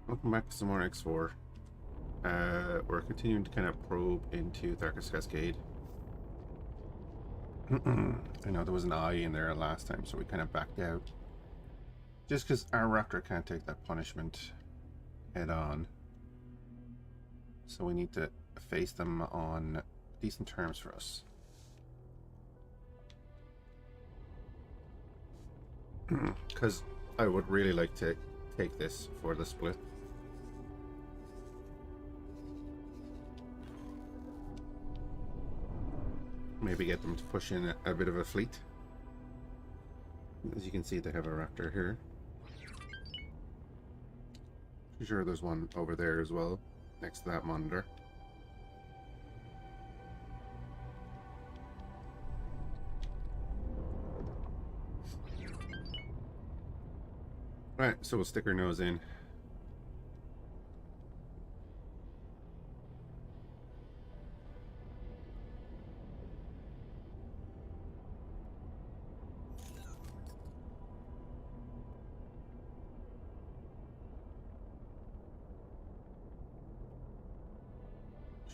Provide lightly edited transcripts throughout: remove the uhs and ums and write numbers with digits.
Welcome back to some more X4. We're continuing to kind of probe into Darkest Cascade. I know there was an eye in there last time, so we kind of backed out. Just because our raptor can't take that punishment head on. So we need to face them on decent terms for us. Because I would really like to take this for the split. Maybe get them to push in a bit of a fleet. As you can see, they have a raptor here. I'm sure there's one over there as well, next to that monitor. Right, so we'll stick our nose in.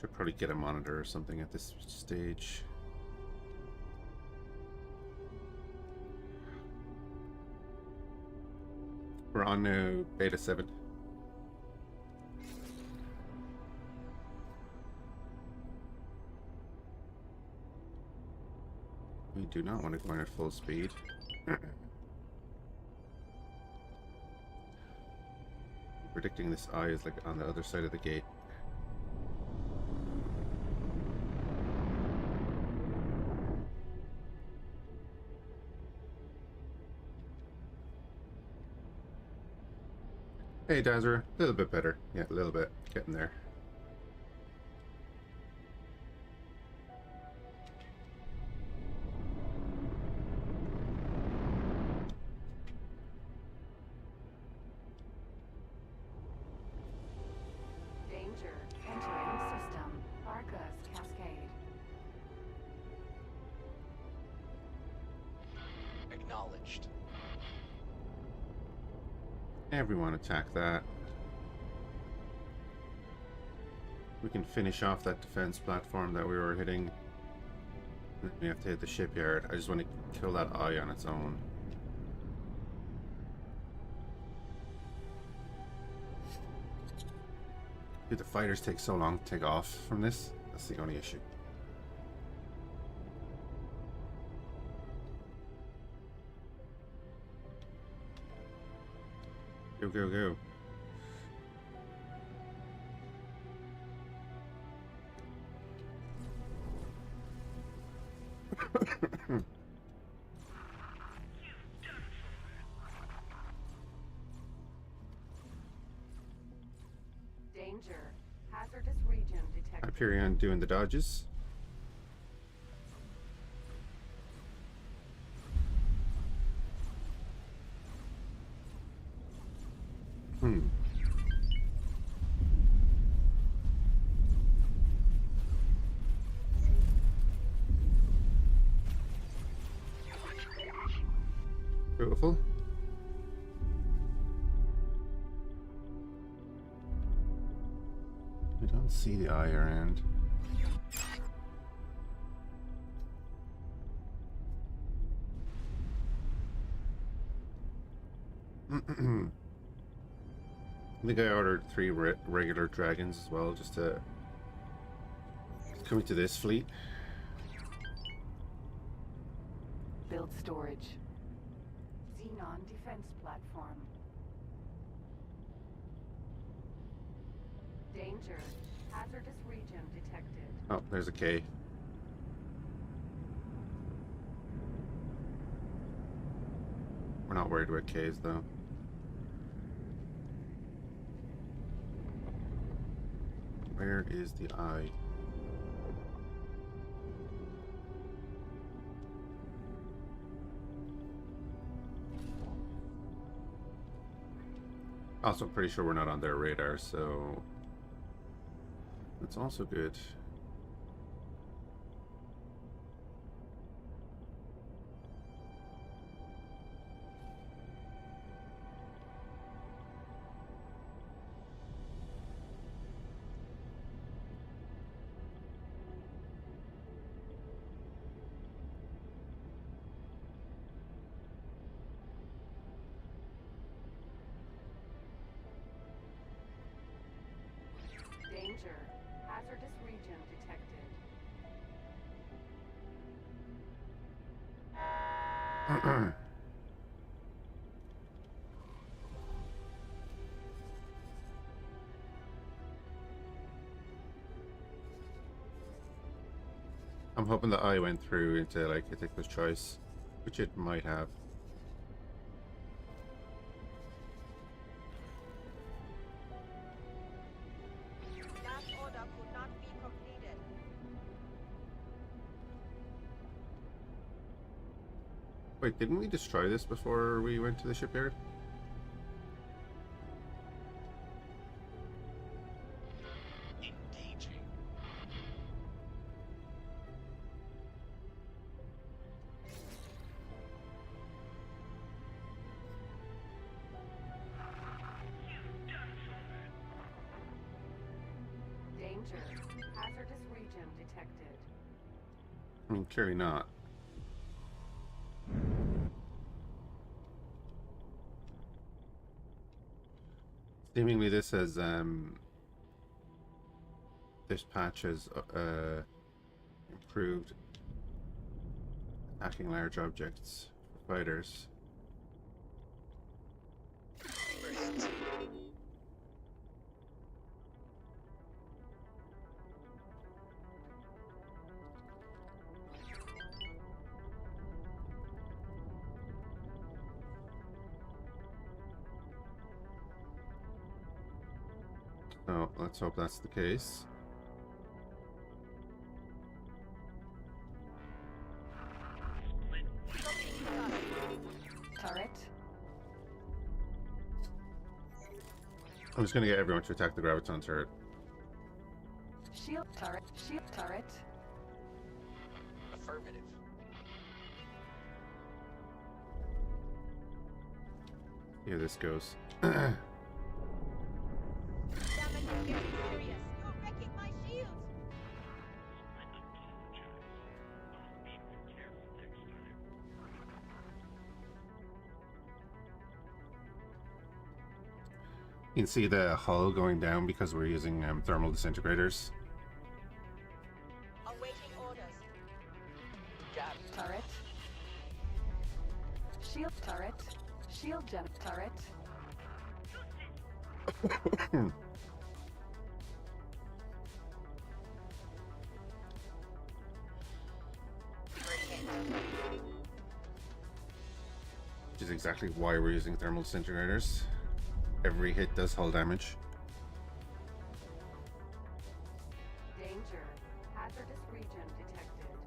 Should probably get a monitor or something at this stage. We're on now beta 7. We do not want to go in at full speed. Predicting this eye is like on the other side of the gate. Hey, Dazzer. A little bit better. Yeah, a little bit. Getting there. Danger. Entering system. Darkest Cascade. Acknowledged. Everyone attack that. We can finish off that defense platform that we were hitting. Then we have to hit the shipyard. I just want to kill that eye on its own. Dude, the fighters take so long to take off from this. That's the only issue. Go, go, go. Danger. Hazardous region detected. Hyperion doing the dodges. Beautiful. We don't see the eye around. I think I ordered 3 regular dragons as well, just to come into this fleet. Build storage. Xenon defense platform. Danger. Hazardous region detected. Oh, there's a K. We're not worried about Ks though. Where is the eye? Also, pretty sure we're not on their radar, so that's also good. I'm hoping the eye went through into like Hitchhiker's Choice, which it might have. Last order could not be completed. Wait, didn't we destroy this before we went to the shipyard? Engaging. Danger. Hazardous region detected. I mean, clearly not. Seemingly this has, this patch has, improved attacking large objects for fighters. First. So let's hope that's the case. Turret. I'm just gonna get everyone to attack the graviton turret. Shield turret. Shield turret. Affirmative. Here this goes. Damage is getting serious. You're wrecking my shields. You can see the hull going down because we're using thermal disintegrators. Awaiting orders. Got it. Turret. Shield turret. Shield gen turret. Which is exactly why we're using thermal disintegrators. Every hit does hull damage. Danger. Hazardous region detected.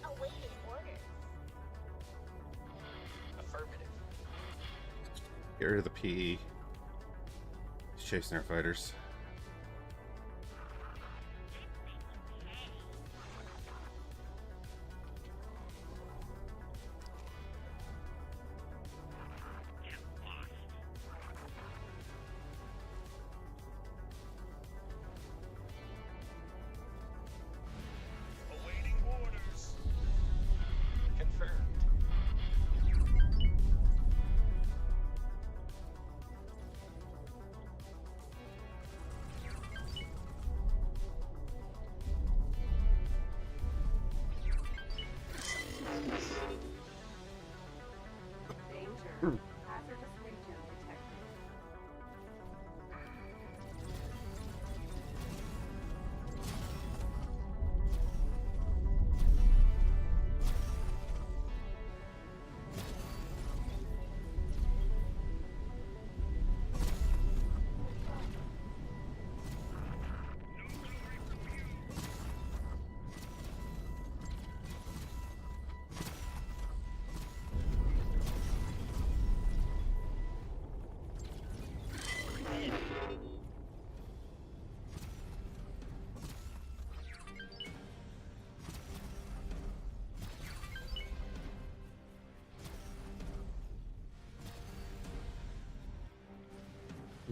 Awaiting orders. Affirmative. Get rid of the PE. He's chasing our fighters. Awaiting orders. Confirmed. Danger. Hazardous region detected.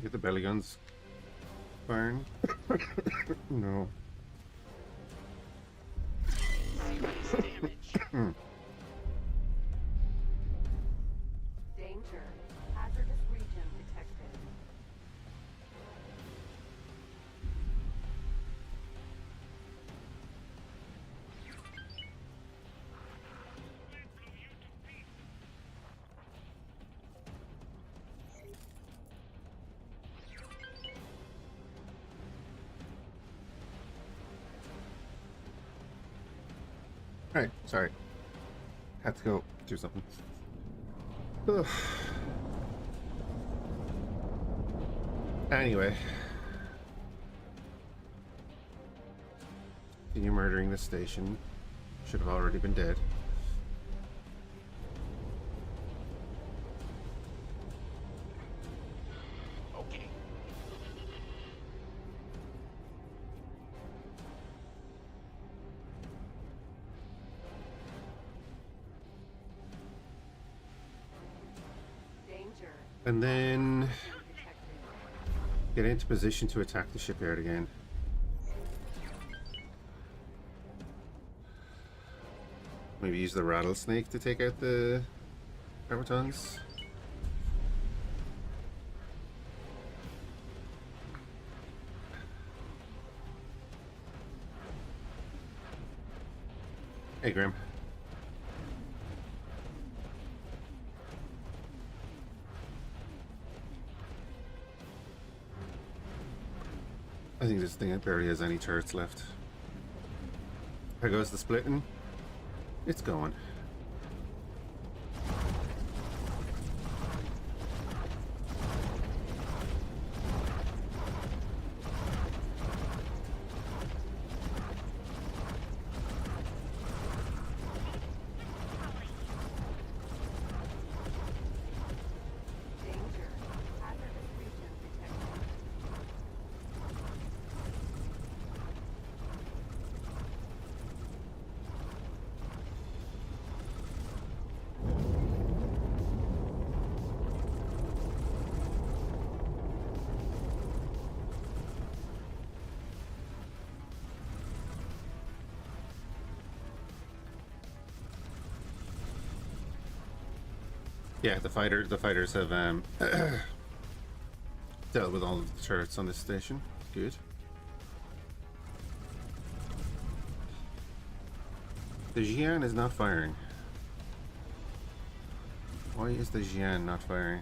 Get the belly guns firing. No. Serious damage. Danger. Hazardous region detected. Right, sorry. Had to go do something. Ugh. Anyway. You murdering the station. Should have already been dead. Okay. Danger. And then Detected. get into position to attack the shipyard again. Maybe use the rattlesnake to take out the automatons. Hey, Grim. I think this thing barely has any turrets left. There goes the splitting. It's going. Danger. Hazardous region detected. Yeah, the fighters have dealt with all of the turrets on this station. Good. The Xian is not firing. Why is the Xian not firing?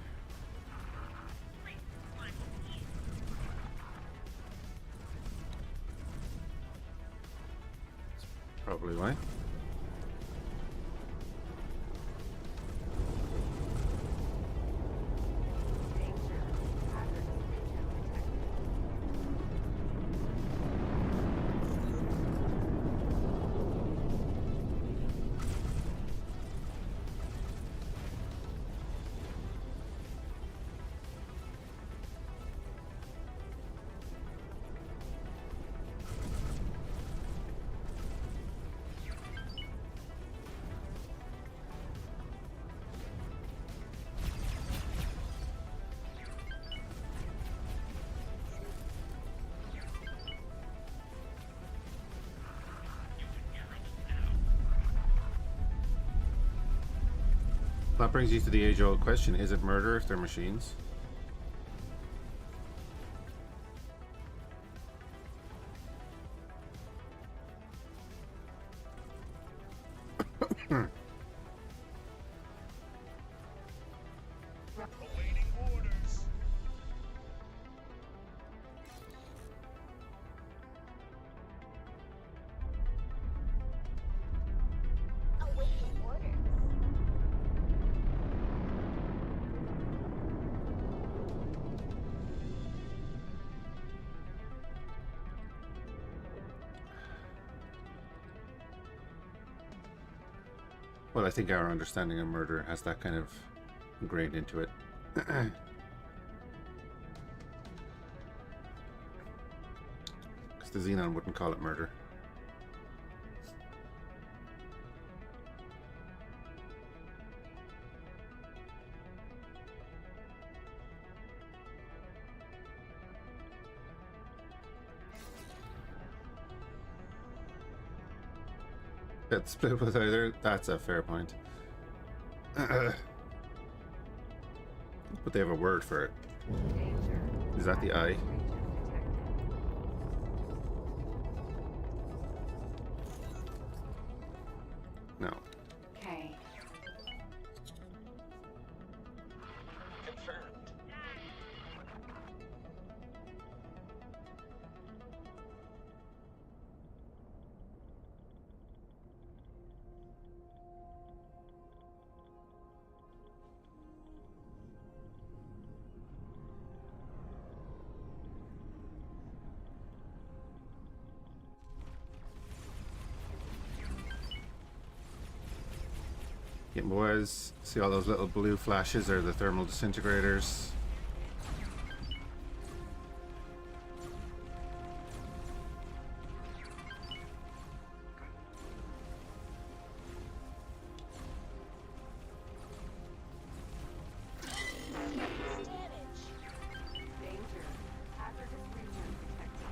Probably why. Danger. Hazardous region detected. That brings you to the age-old question: is it murder if they're machines? Awaiting orders. Awaiting orders. Well, I think our understanding of murder has that kind of ingrained into it. Because the Xenon wouldn't call it murder. Get split with either. That's a fair point. But they have a word for it. Danger. Is that the eye? Hazardous region detected. No. K. Confirmed. It was. See all those little blue flashes are the thermal disintegrators. Danger. Hazardous region detected.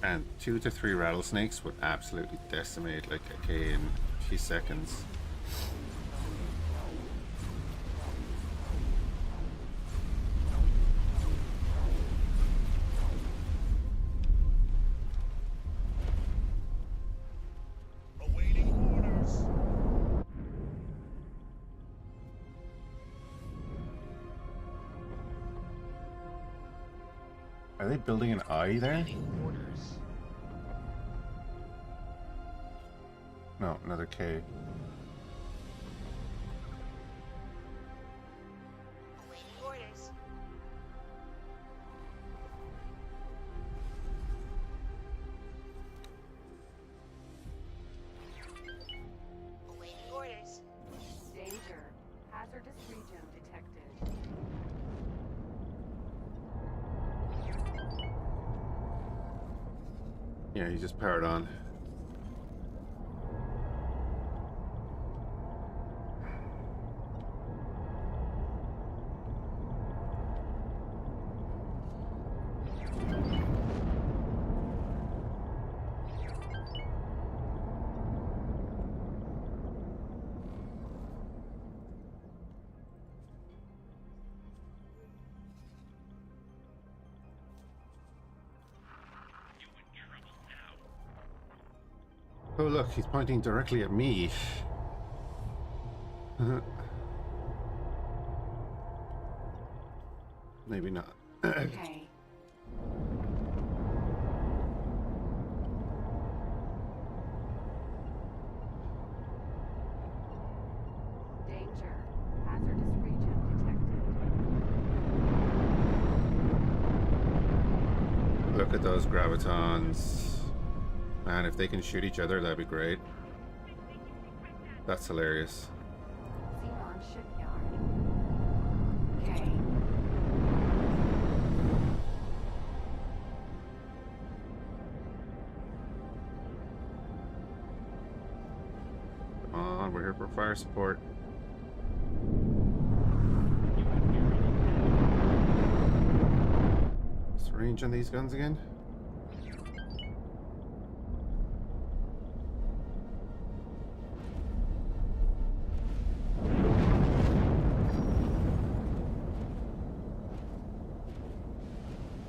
And 2 to 3 rattlesnakes would absolutely decimate like a K in a few seconds. Awaiting orders. Are they building an eye there? Awaiting orders. No, another K. Awaiting orders. Awaiting orders. Danger. Hazardous region detected. Yeah, he just powered on. Oh look, he's pointing directly at me. Maybe not. Okay. Danger. Hazardous region detected. Look at those gravitons. Man, if they can shoot each other, that'd be great. That's hilarious. Xenon shipyard. Okay. Come on, we're here for fire support. What's the range on these guns again?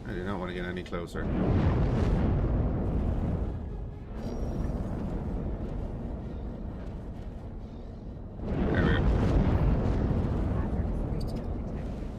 I do not want to get any closer. There we go. Hazardous region detected.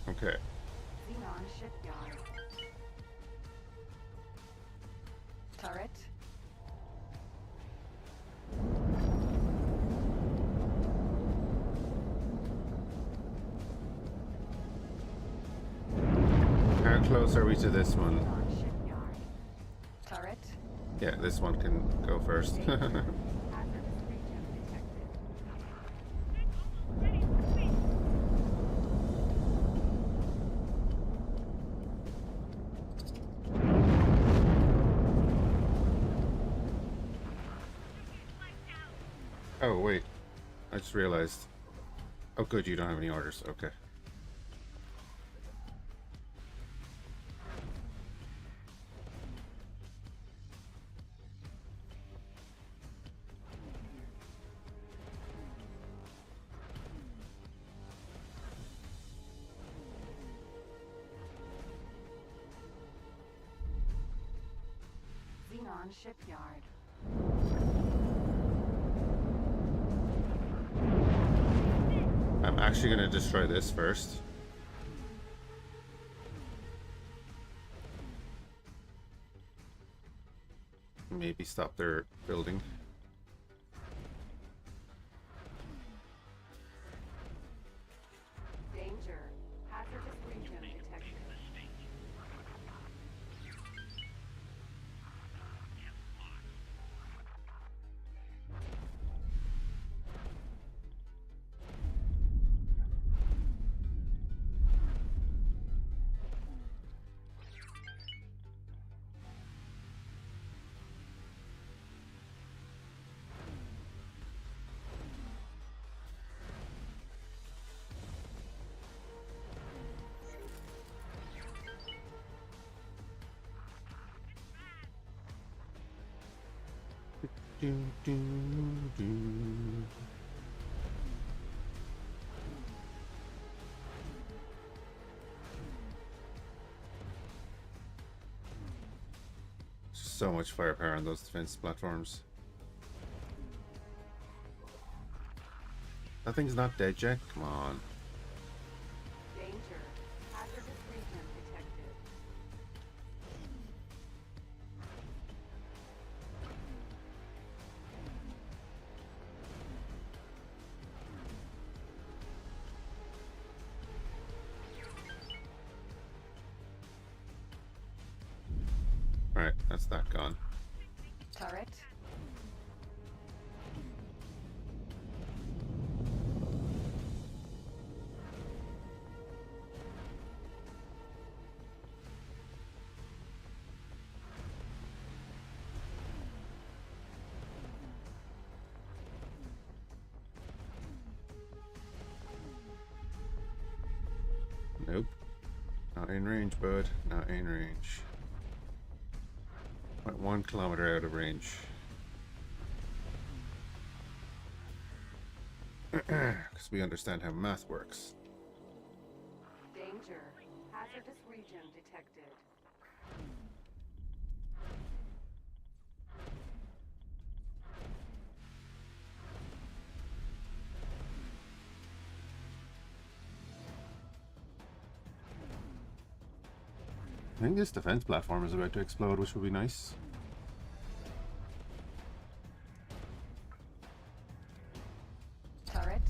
Okay. Xenon shipyard. Turret. How close are we to this one? Xenon shipyard. Turret. Yeah, this one can go first. Hazardous region detected. Oh, wait. I just realized. Oh, good, you don't have any orders. Okay. Xenon shipyard. I'm actually going to destroy this first. Maybe stop their building. Danger. Hazardous region detected. Do, do, do. So much firepower on those defense platforms. That thing's not dead yet. Come on. Danger. Hazardous region detected. Alright, that's that gone. Turret. Nope. Not in range, bud. Not in range. About 1 kilometer out of range. Because we understand how math works. Danger. Hazardous region detected. I think this defense platform is about to explode, which would be nice. Turret.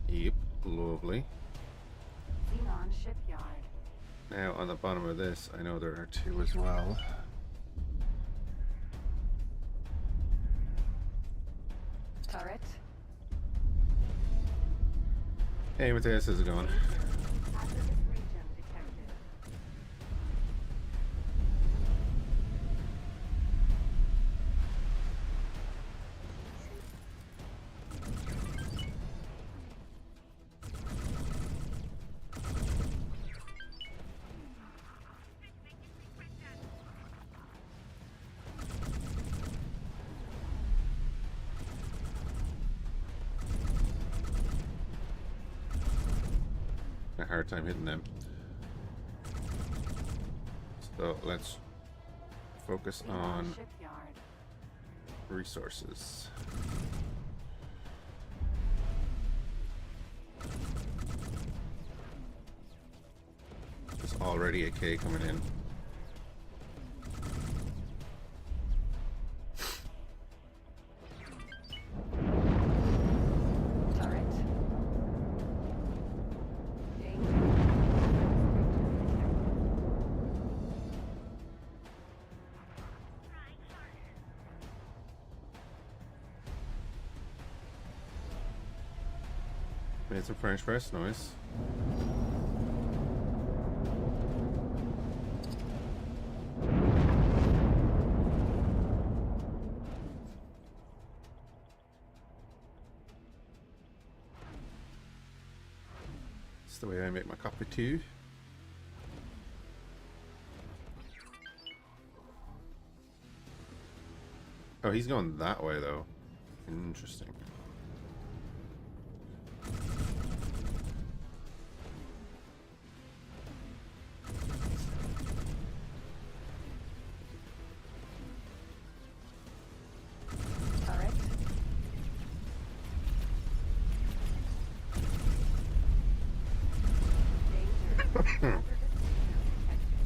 Yep, lovely. Xenon shipyard. Now on the bottom of this, I know there are 2 as well. Turret. Hey Matthias, how's it going? Hazardous region detected. A hard time hitting them. So let's focus Xenon on shipyard. resources. There's already a K coming in. Turret. Danger. Made some French press noise. It's the way I make my coffee too. Oh, he's going that way though. Interesting. Turret. Danger. Hazardous region detected.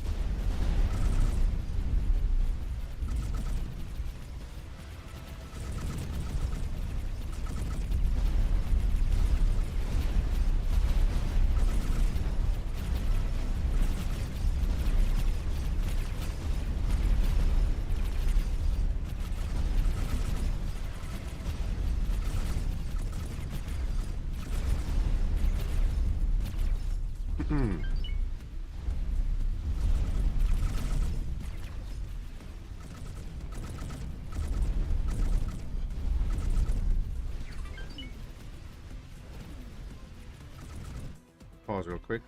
Pause real quick.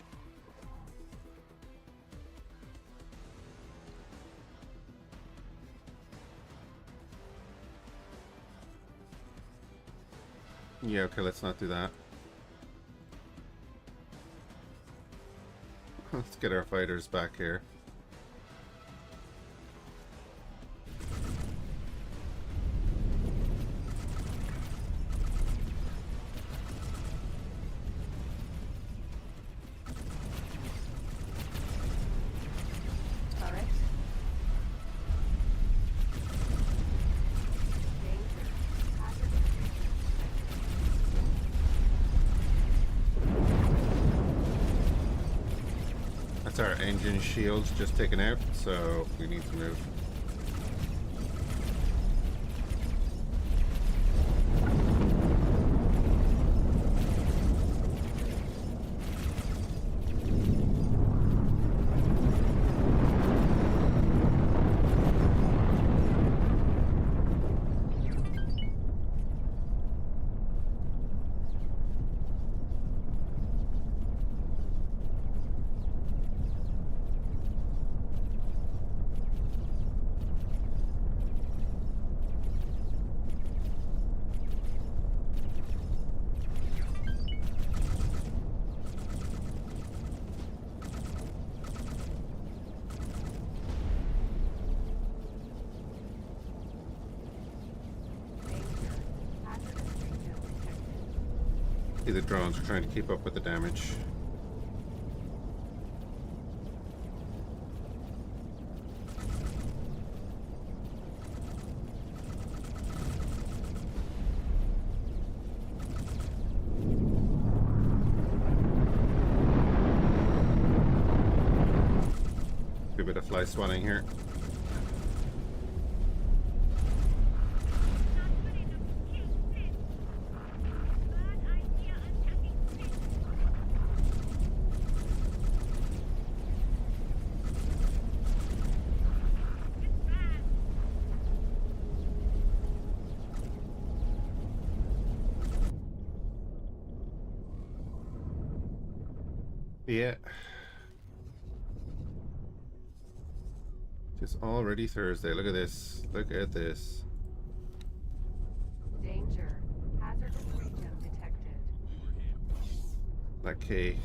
Yeah, okay, let's not do that. Let's get our fighters back here. Turret. Danger. Hazardous region detected. That's our engine shields just taken out, so we need to move. Danger. Hazardous region detected. See, the drones are trying to keep up with the damage. Do a bit of fly swatting here. Yeah. It's already Thursday. Look at this. Look at this. Danger. Hazardous region detected. That key.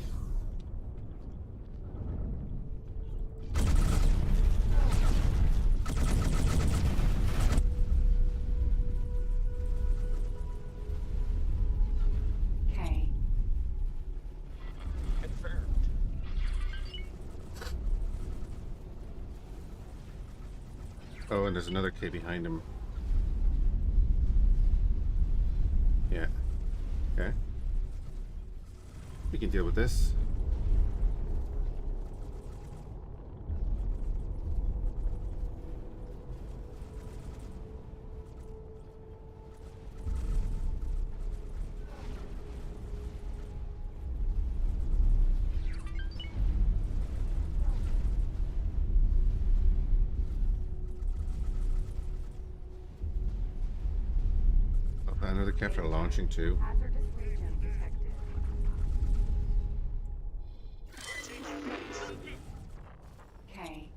K. Confirmed. Oh, and there's another K behind him. Yeah. Okay. We can deal with this. Oh, another K for launching too. Hazardous region detected. K.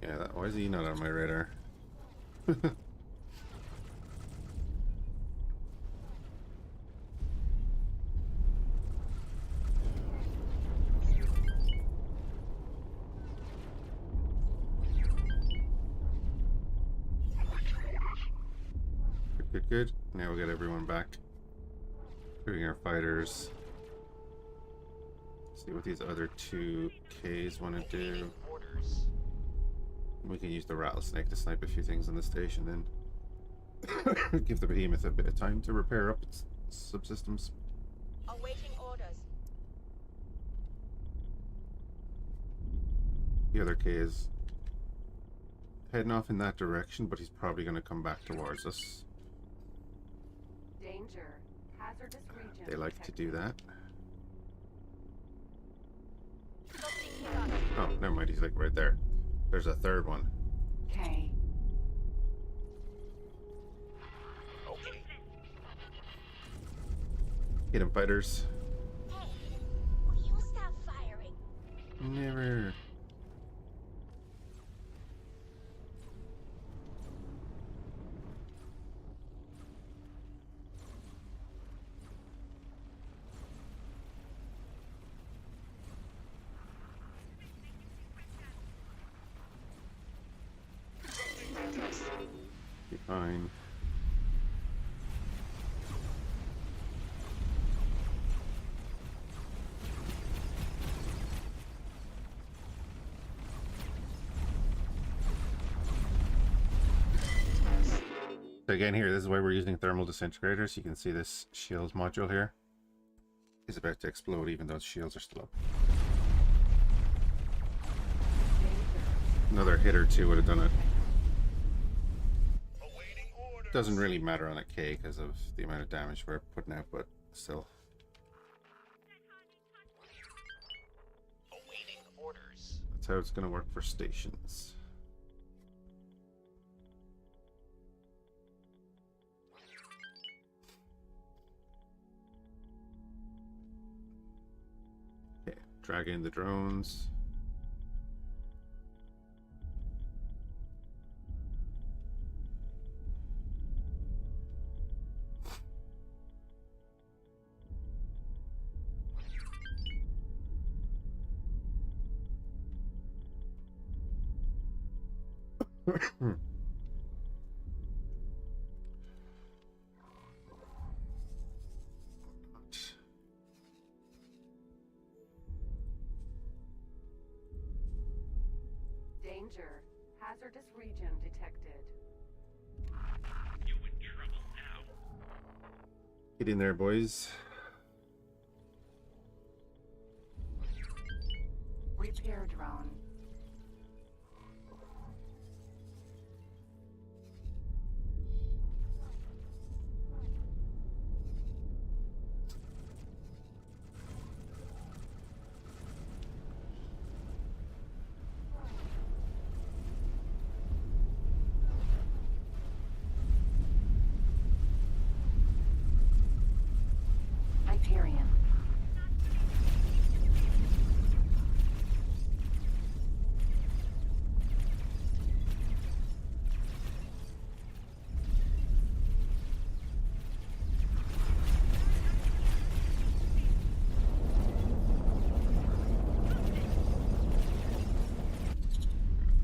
Yeah, why is he not on my radar? Now we'll get everyone back. Including our fighters. See what these other two Ks want to do. Awaiting orders. We can use the rattlesnake to snipe a few things in the station then. Give the behemoth a bit of time to repair up its subsystems. Awaiting orders. The other K is heading off in that direction, but he's probably going to come back towards us. Danger. Hazardous region They like to do that. Oh, never mind, he's like right there. There's a third one. K. Okay. Hit him, fighters. Hey, will you stop firing? Never. Be fine. So again here, this is why we're using thermal disintegrators. You can see this shield module here is about to explode even though its shields are still up. Another hit or two would have done it. Awaiting orders. Doesn't really matter on a K because of the amount of damage we're putting out, but still. Awaiting orders. That's how it's going to work for stations. Okay, drag in the drones. Danger. Hazardous region detected. You in trouble now. Get in there, boys. Repair drone. Hyperion.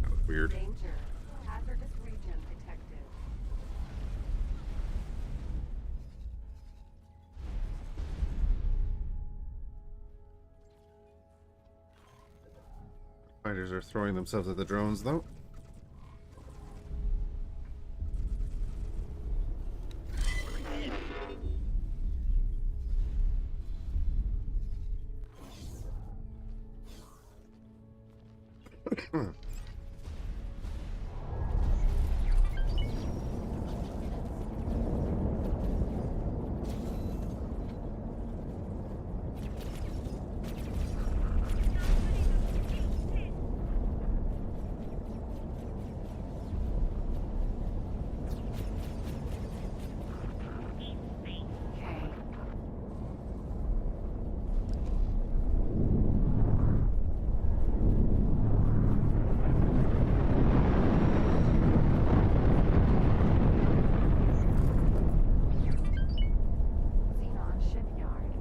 That was weird. Danger. Hazardous region detected. Fighters are throwing themselves at the drones, though. K. Xenon shipyard.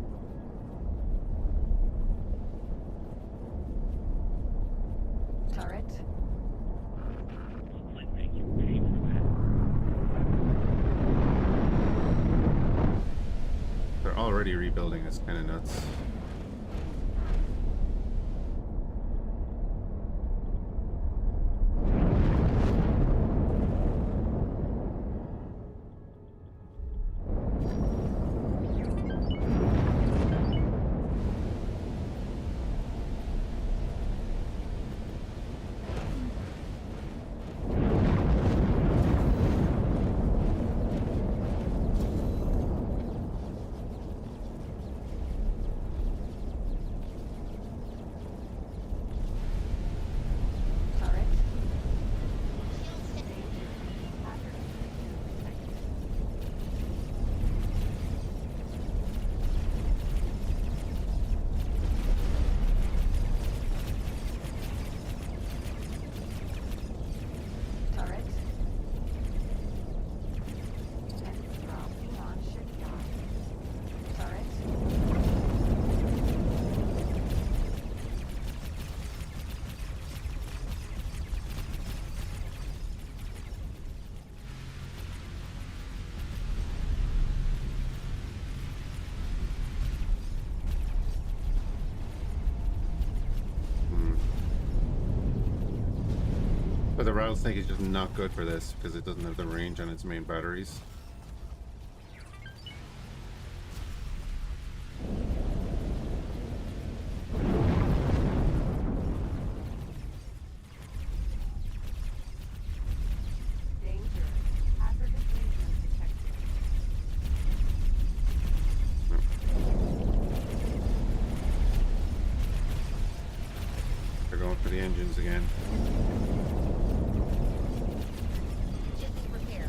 Turret. Will Clint make you pay for that? already rebuilding is kind of nuts. Turret. Turret. Xenon shipyard. Turret. But the rattlesnake is just not good for this because it doesn't have the range on its main batteries. Danger. Hazardous region detected. They're going for the engines again. Engines repair.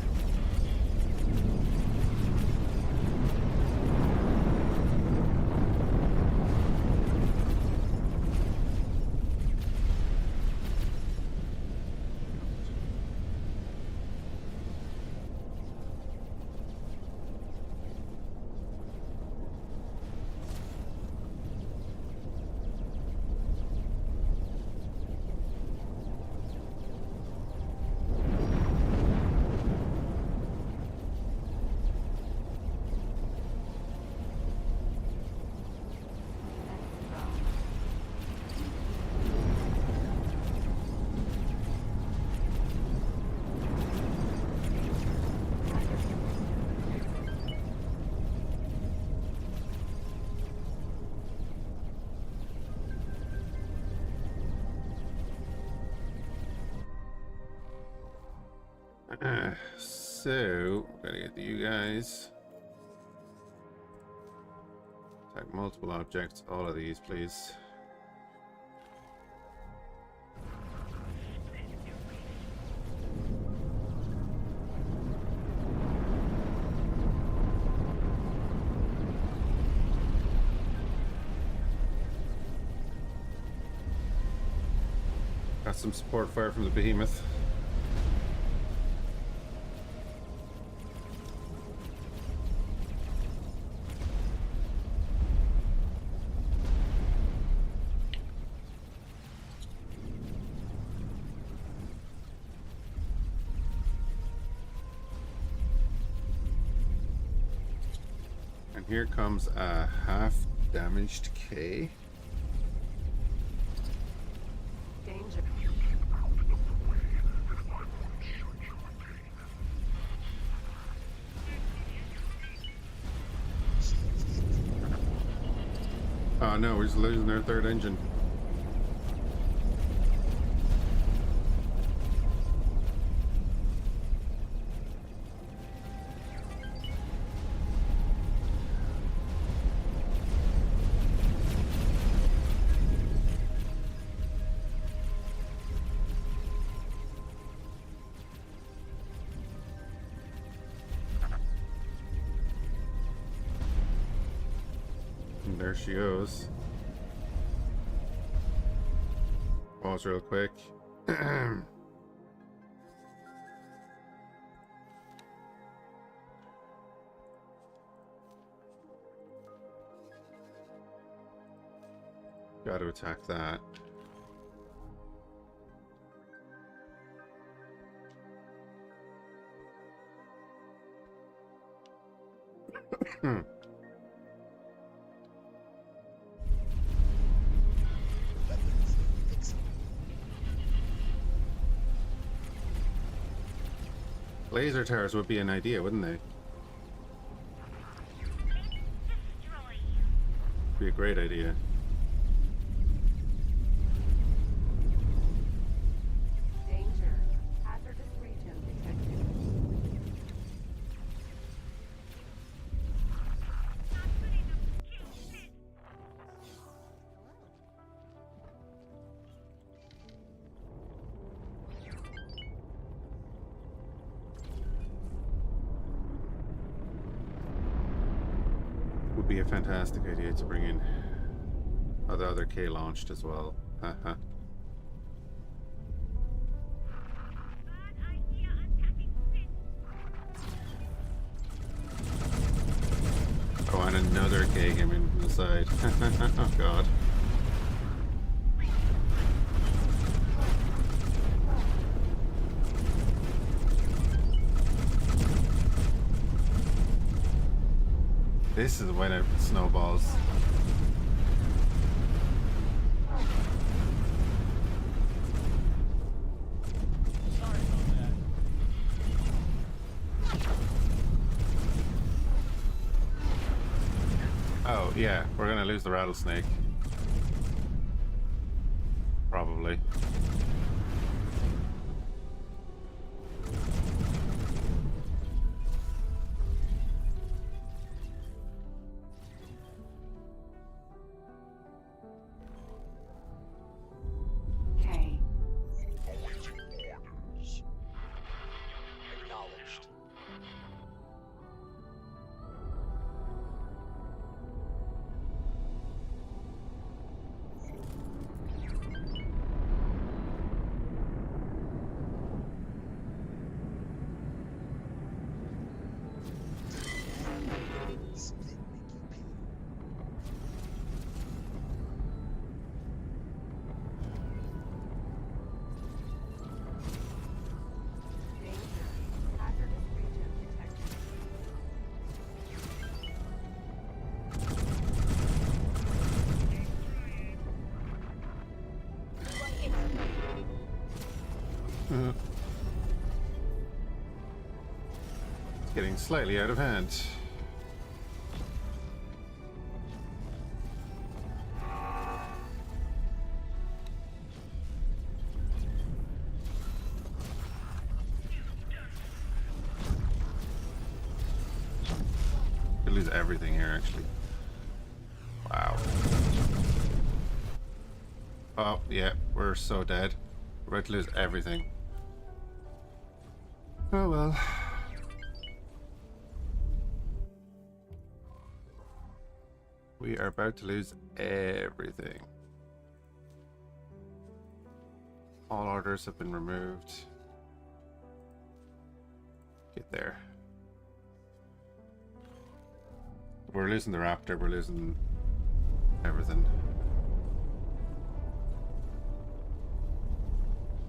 So, gotta get to you guys. Attack multiple objects, all of these, please. Got some support fire from the behemoth. And here comes a half damaged K. Danger. Oh no, we're just losing their third engine. And there she goes. Pause real quick. Got to attack that. Laser towers would be an idea, wouldn't they? Be a great idea. Danger. Hazardous region detected. Would be a fantastic idea to bring in the other K launched as well. Haha. Oh, and another K came in from the side. Oh god. This is when it snowballs. Sorry about that. Oh, yeah, we're gonna lose the rattlesnake. Probably. K. Awaiting orders. Acknowledged. Split Mickey P. Danger. Hazardous region detected. It's getting slightly out of hand. Could lose everything here, actually. Wow. Oh, yeah, we're so dead. We're about to lose everything. Oh well. We are about to lose everything. All orders have been removed. Get there. We're losing the raptor, we're losing everything.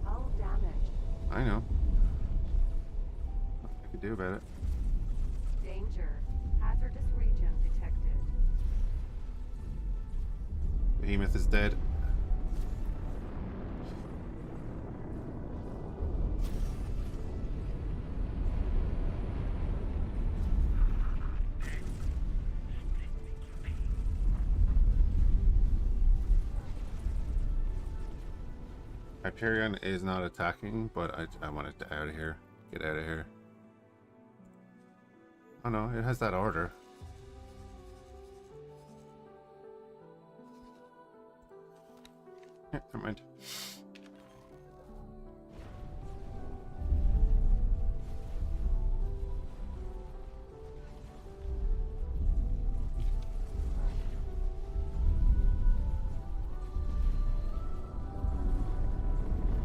Hull damage. I know. Nothing I can do about it. Danger. Hazardous region detected. Behemoth is dead. Hyperion is not attacking, but I want it to out of here. Get out of here. Oh no, it has that order. Yeah, never mind.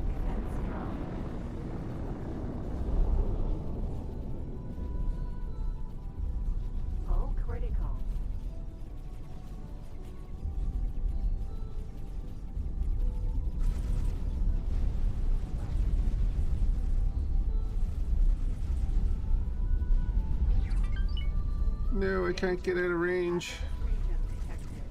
Defense drone. Hull critical. No, I can't get out of range. Region detected.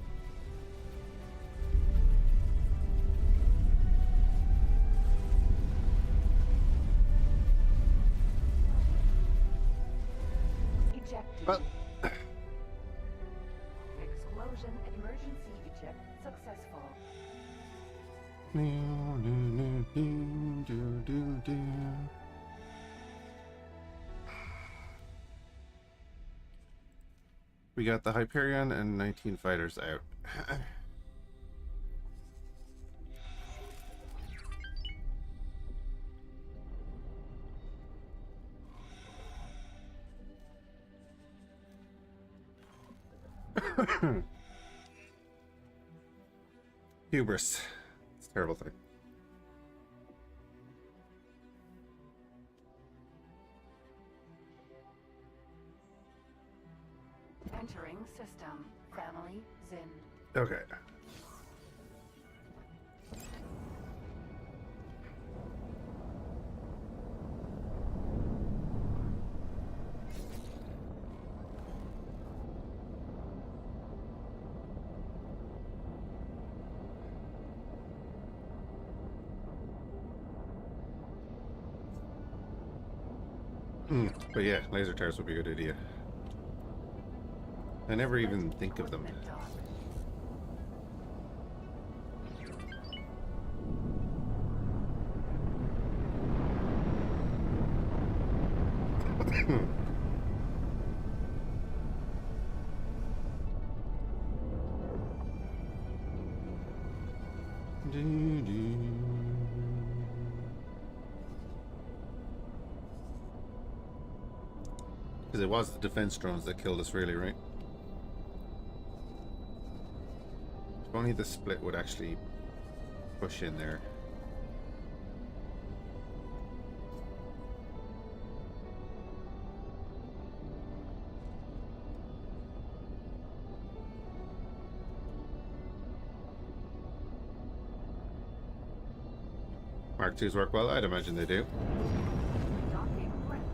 Explosion emergency eject successful. We got the Hyperion and 19 fighters out. Hubris. It's a terrible thing. Entering system. Family Zin. Okay. But yeah, laser towers would be a good idea. I never even think of them. Equipment dock. Because it was the defense drones that killed us, really, right? If only the split would actually push in there. Mark IIs work well? I'd imagine they do. Docking equipped.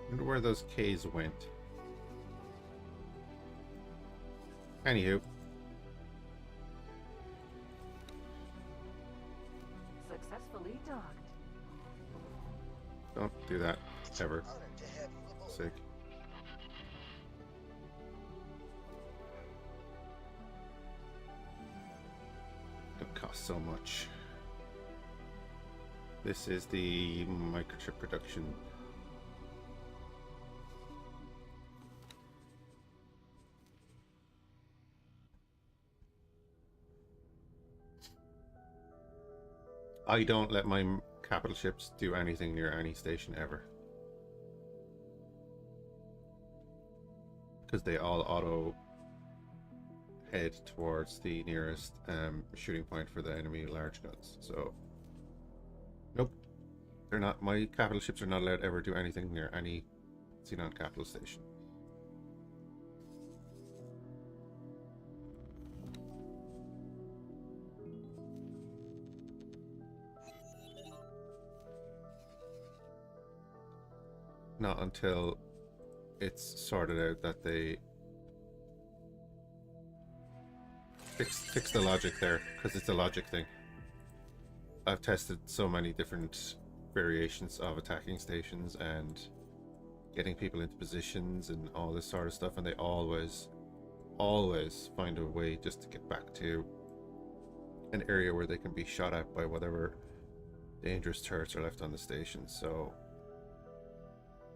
Wonder where those Ks went. Anywho. Successfully docked. Don't do that ever. Honored to have you aboard. Sick. It costs so much. This is the microchip production. I don't let my capital ships do anything near any station ever. Because they all auto head towards the nearest shooting point for the enemy large guns. So, nope. They're not, my capital ships are not allowed to ever do anything near any Xenon capital station. Not until it's sorted out that they fix the logic there, because it's a logic thing. I've tested so many different variations of attacking stations and getting people into positions and all this sort of stuff, and they always find a way just to get back to an area where they can be shot at by whatever dangerous turrets are left on the station. So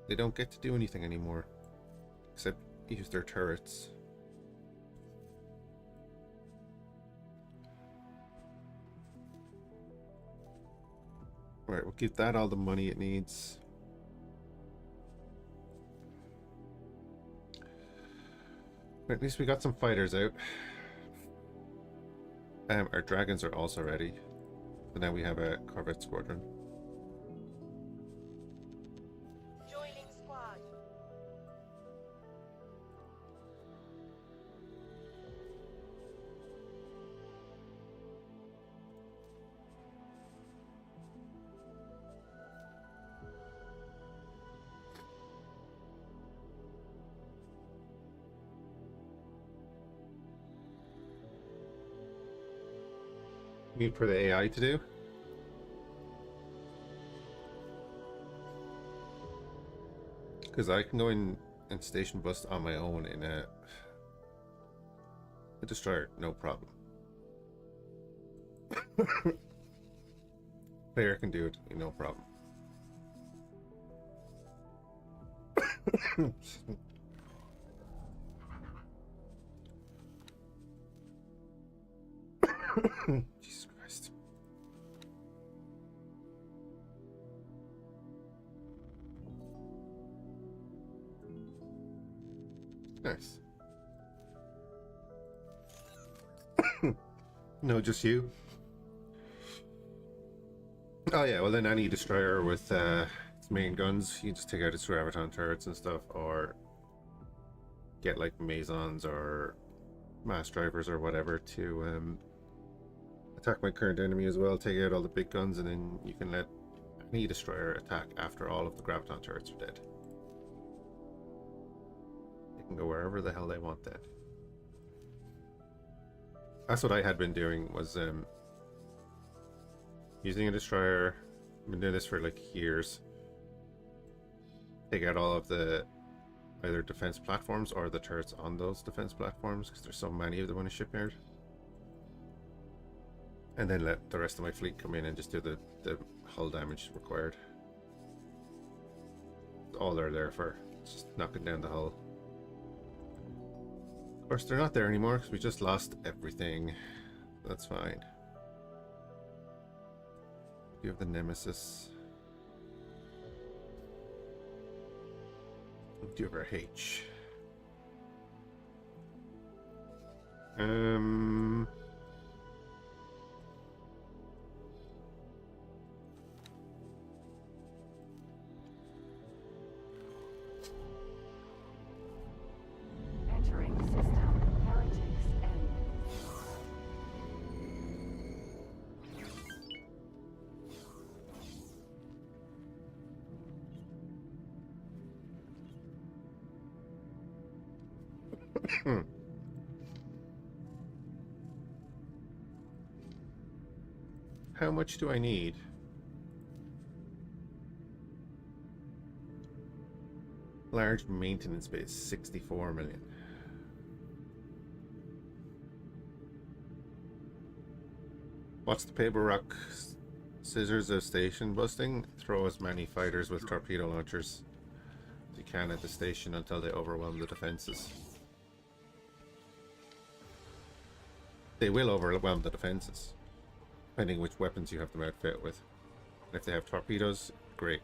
they don't get to do anything anymore except use their turrets. Right, we'll give that all the money it needs. But at least we got some fighters out. Our dragons are also ready. So now we have a corvette squadron. Joining squad. need for the AI to do. Because I can go in and station bust on my own in a destroyer, no problem. Player can do it, no problem. Jesus Christ. Nice. No, just you. Oh yeah, well then any destroyer with its main guns, you just take out its graviton turrets and stuff, or get like Masons or mass drivers or whatever to attack my current enemy as well. Take out all the big guns, and then you can let any destroyer attack after all of the graviton turrets are dead. They can go wherever the hell they want then. That's what I had been doing, was using a destroyer. I've been doing this for like years. Take out all of the either defense platforms or the turrets on those defense platforms, because there's so many of them in a shipyard. And then let the rest of my fleet come in and just do the hull damage required. That's all they're there for. It's just knocking down the hull. Of course, they're not there anymore because we just lost everything. That's fine. You have the Nemesis. Do you have our H? Entering system. Heretics end. How much do I need? Large maintenance base, 64 million. What's the paperwork? Scissors of station busting. Throw as many fighters with torpedo launchers as you can at the station until they overwhelm the defenses. They will overwhelm the defenses, depending which weapons you have them outfit with. And if they have torpedoes, great.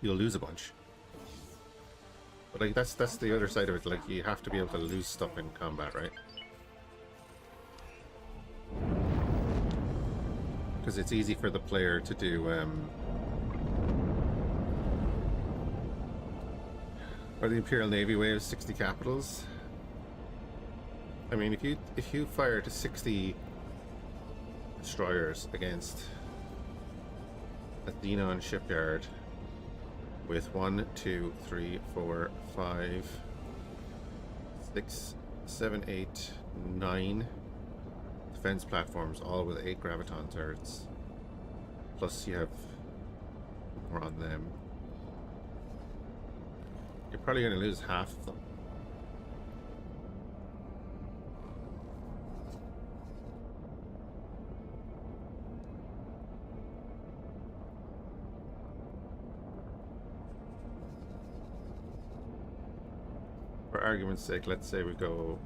You'll lose a bunch. But like that's the other side of it. Like, you have to be able to lose stuff in combat, right? Because it's easy for the player to do or the Imperial Navy way of 60 capitals. I mean, if you fire to 60 destroyers against a Xenon shipyard with 1, 2, 3, 4, 5, 6, 7, 8, 9 defense platforms, all with 8 graviton turrets, plus you have more on them, you're probably going to lose half of them. For argument's sake, let's say we go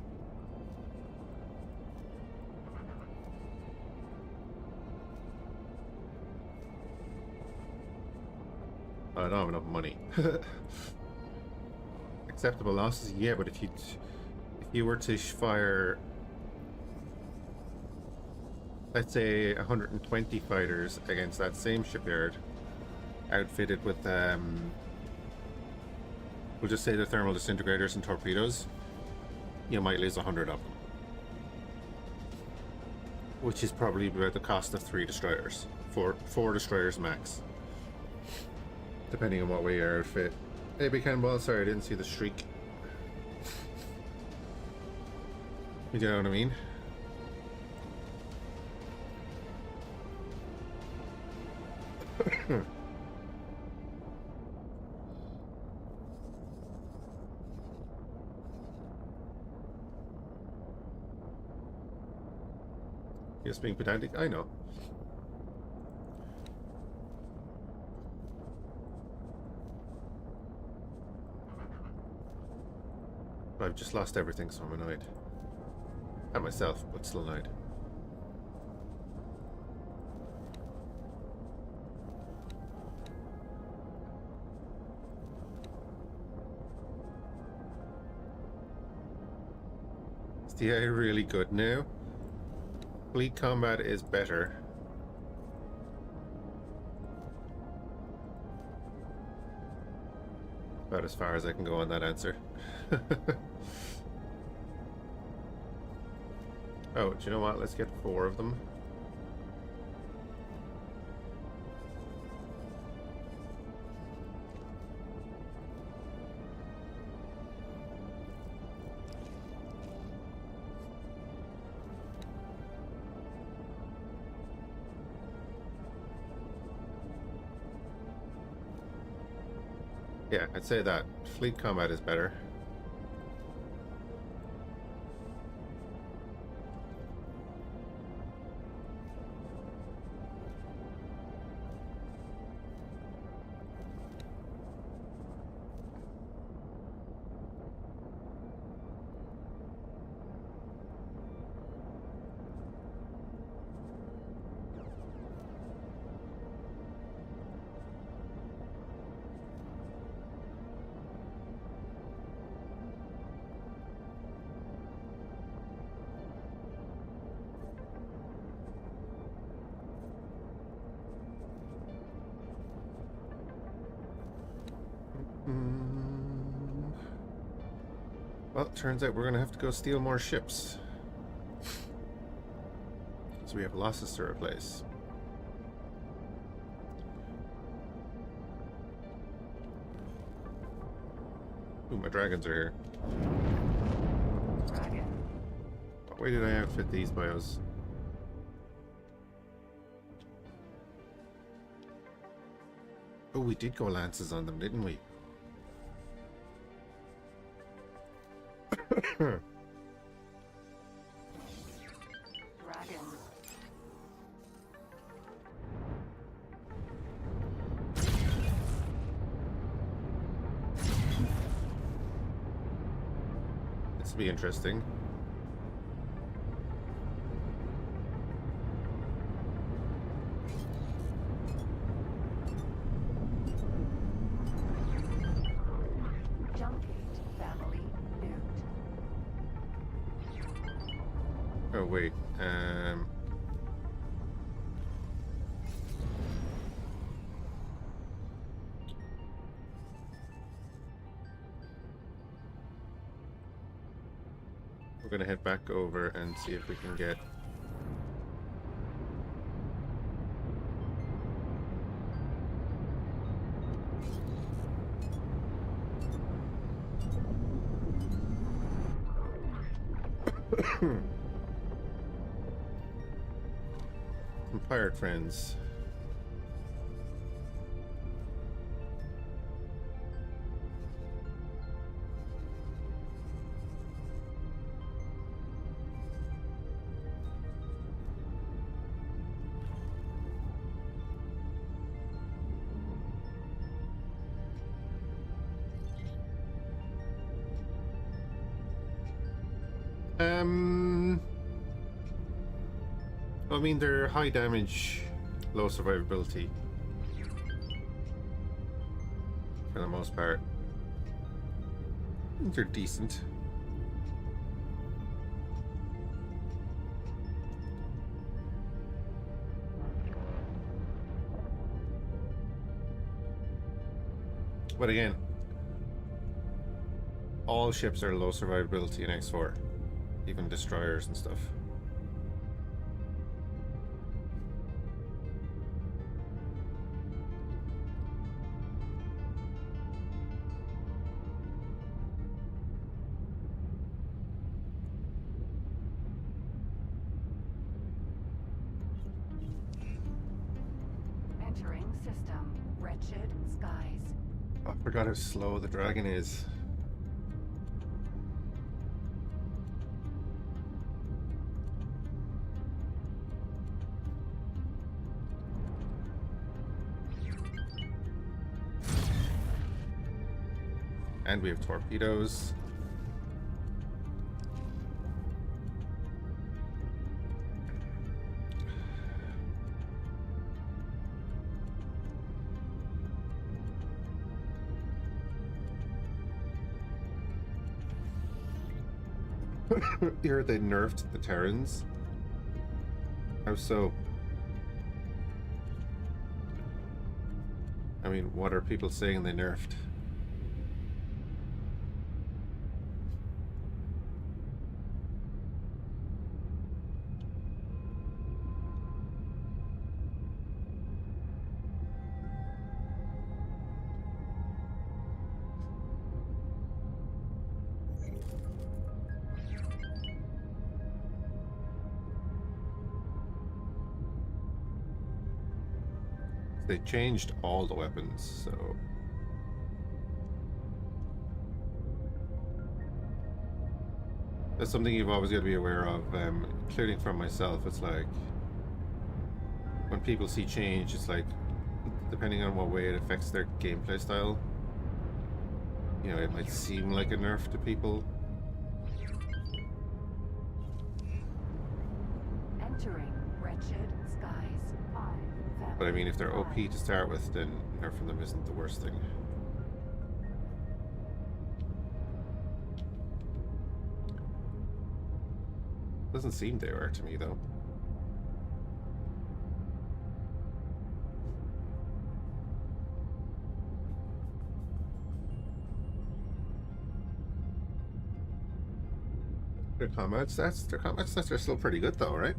I don't have enough money. Acceptable losses, yeah, but if you were to fire, let's say 120 fighters against that same shipyard, outfitted with we'll just say the thermal disintegrators and torpedoes, you might lose 100 of them, which is probably about the cost of 3 destroyers, four destroyers max, depending on what way you outfit. Hey, Big Cannonball, sorry I didn't see the shriek. You know what I mean? Just being pedantic, I know. I've just lost everything, so I'm annoyed. At myself, but still annoyed. Is the AI really good now? Fleet combat is better. About as far as I can go on that answer. Oh, do you know what? Let's get 4 of them. Yeah, I'd say that. Fleet combat is better. Well, turns out we're gonna have to go steal more ships. So we have losses to replace. Ooh, my dragons are here. Dragon. What way did I outfit these bios? Oh, we did go lances on them, didn't we? Dragon. This will be interesting. Jump gate family nuked. Oh wait, we're gonna head back over and see if we can get some pirate friends. I mean, they're high damage, low survivability for the most part. I think they're decent. But again, all ships are low survivability in X4, even destroyers and stuff. system. Wretched skies. I forgot how slow the dragon is. And we have torpedoes. Here they nerfed the Terrans. How so? I mean, what are people saying they nerfed? They changed all the weapons, so... That's something you've always got to be aware of, including from myself. It's like, when people see change, it's like, depending on what way it affects their gameplay style, you know, it might seem like a nerf to people. Entering wretched skies. 5. But I mean, if they're OP to start with, then nerfing them isn't the worst thing. Doesn't seem they are to me, though. Their combat stats are still pretty good, though, right?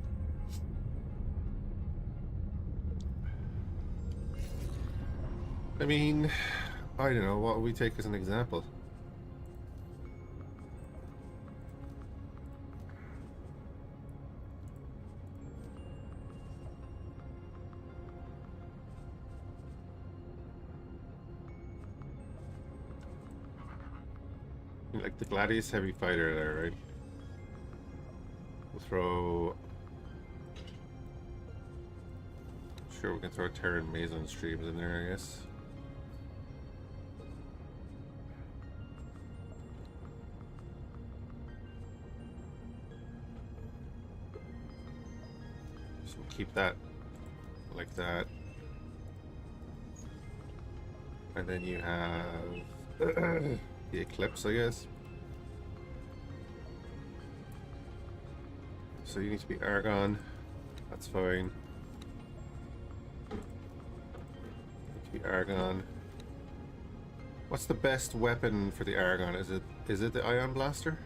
I mean, I don't know, what would we take as an example? Like the Gladius Heavy Fighter there, right? We'll throw... Sure, we can throw Terran Mason streams in there, I guess. So we'll keep that like that. And then you have the Eclipse, I guess. So you need to be Argon. That's fine. Need to be Argon. What's the best weapon for the Argon? Is it the Ion Blaster?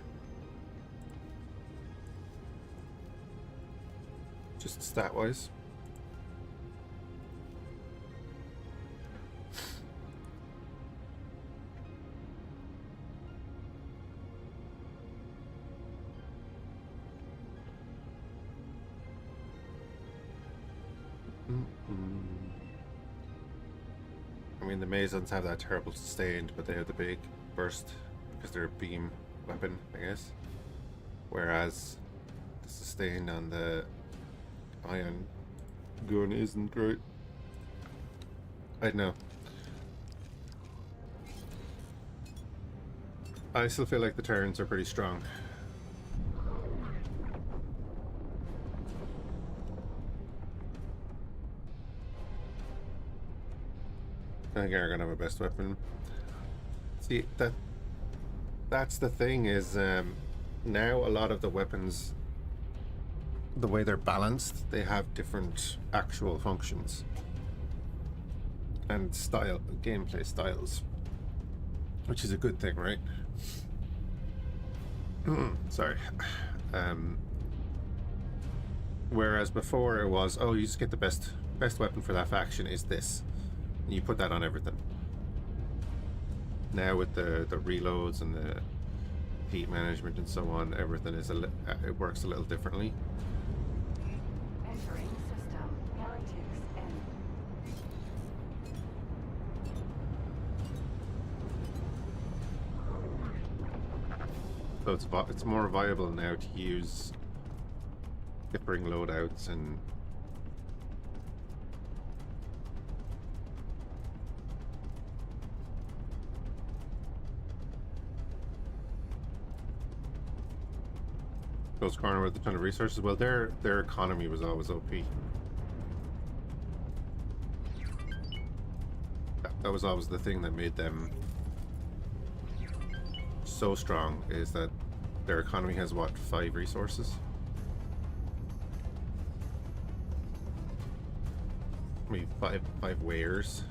Just stat wise. I mean, the Masons have that terrible sustained, but they have the big burst because they're a beam weapon, I guess. Whereas the sustained on the ion gun isn't great. I don't know. I still feel like the Terrans are pretty strong. I think Argon have a best weapon. See, that's the thing is now a lot of the weapons, the way they're balanced, they have different actual functions and gameplay styles, which is a good thing, right? Sorry. Whereas before it was, oh, you just get the best weapon for that faction is this. You put that on everything. Now with the reloads and the heat management and so on, everything is it works a little differently. Entering system. Heretics end. So it's more viable now to use differing loadouts and Ghost Corner with a ton of resources. Well, their economy was always OP. That was always the thing that made them so strong, is that their economy has, what, 5 resources? Maybe five wares.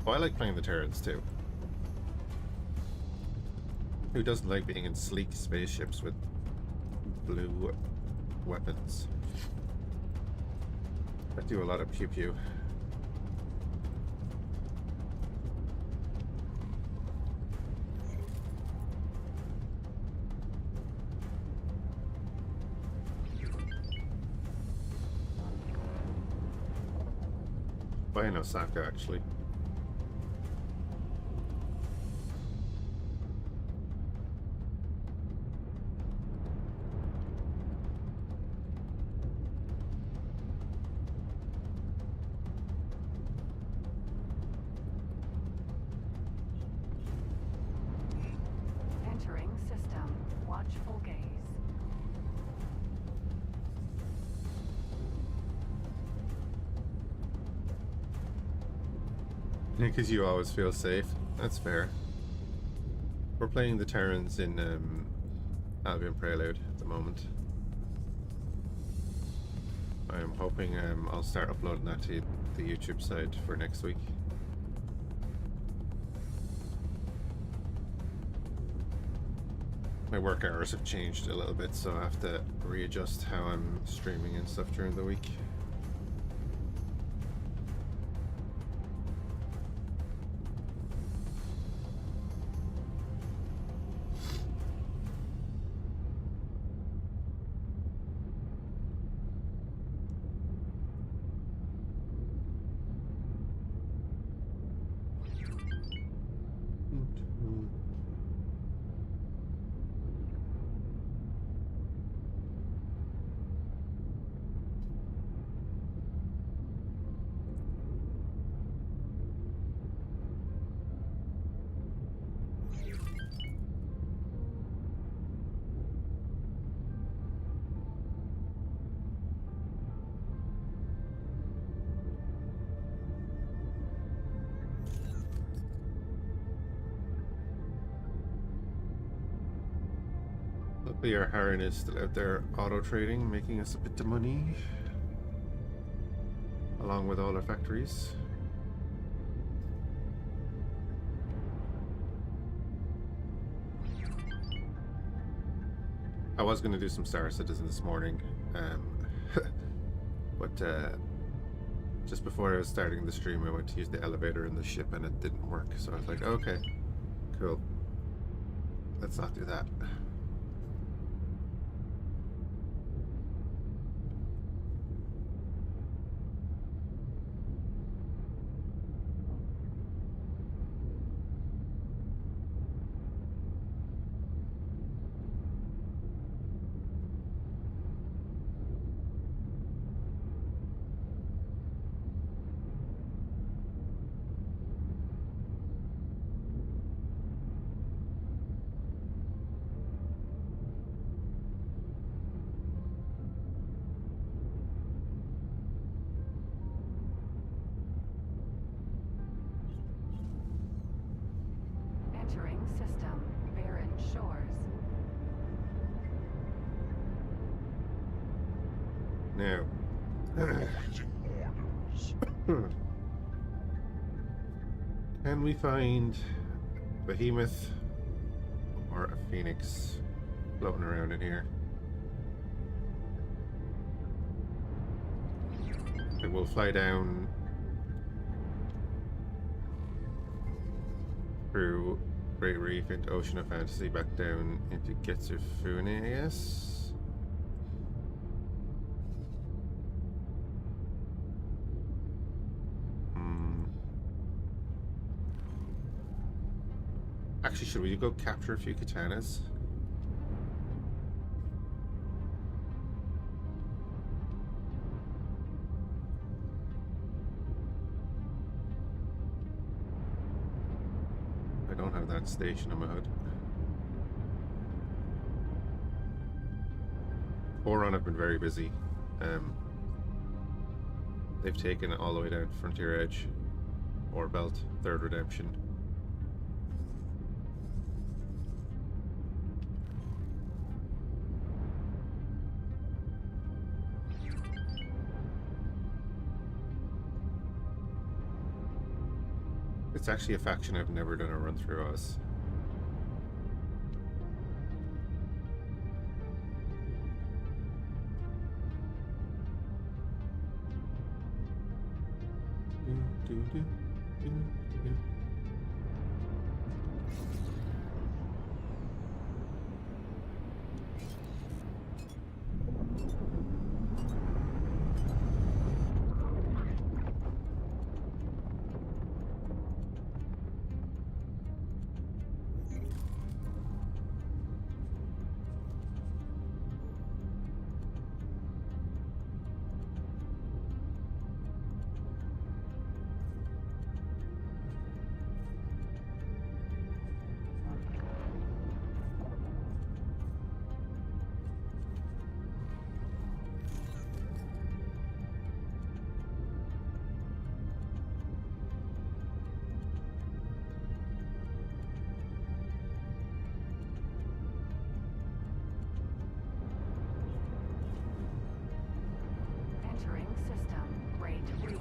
Oh, I like playing the Terrans too. Who doesn't like being in sleek spaceships with blue weapons? I do a lot of pew pew. Buying Osaka, actually. Entering system. Watchful gaze. Because you always feel safe. That's fair. We're playing the Terrans in Albion Prelude at the moment. I'm hoping I'll start uploading that to the YouTube side for next week. My work hours have changed a little bit, so I have to readjust how I'm streaming and stuff during the week. Luckily our Harren is still out there auto-trading, making us a bit of money. Along with all our factories. I was going to do some Star Citizen this morning, but just before I was starting the stream I went to use the elevator in the ship and it didn't work, so I was like, okay, cool, let's not do that. Entering system. Barren shores. Now, Awaiting orders. can we find Behemoth or a Phoenix floating around in here? It will fly down through Great Reef into Ocean of Fantasy, back down into Getsufune, I guess. Actually, should we go capture a few katanas? I don't have that station in my hood. Boron have been very busy. They've taken it all the way down to Frontier Edge or Belt, Third Redemption. It's actually a faction I've never done a run through as. Entering system. Great Reef.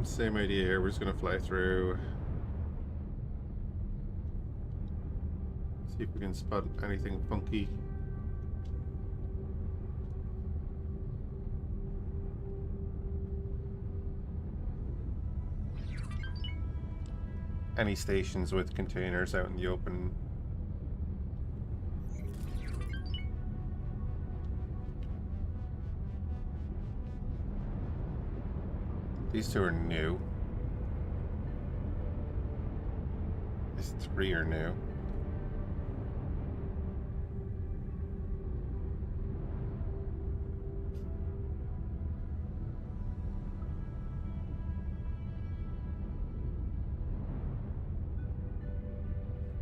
Same idea here. We're just gonna fly through. See if we can spot anything funky. Any stations with containers out in the open. These two are new. These three are new.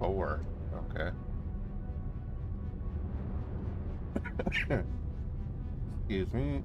Four. Okay. Excuse me.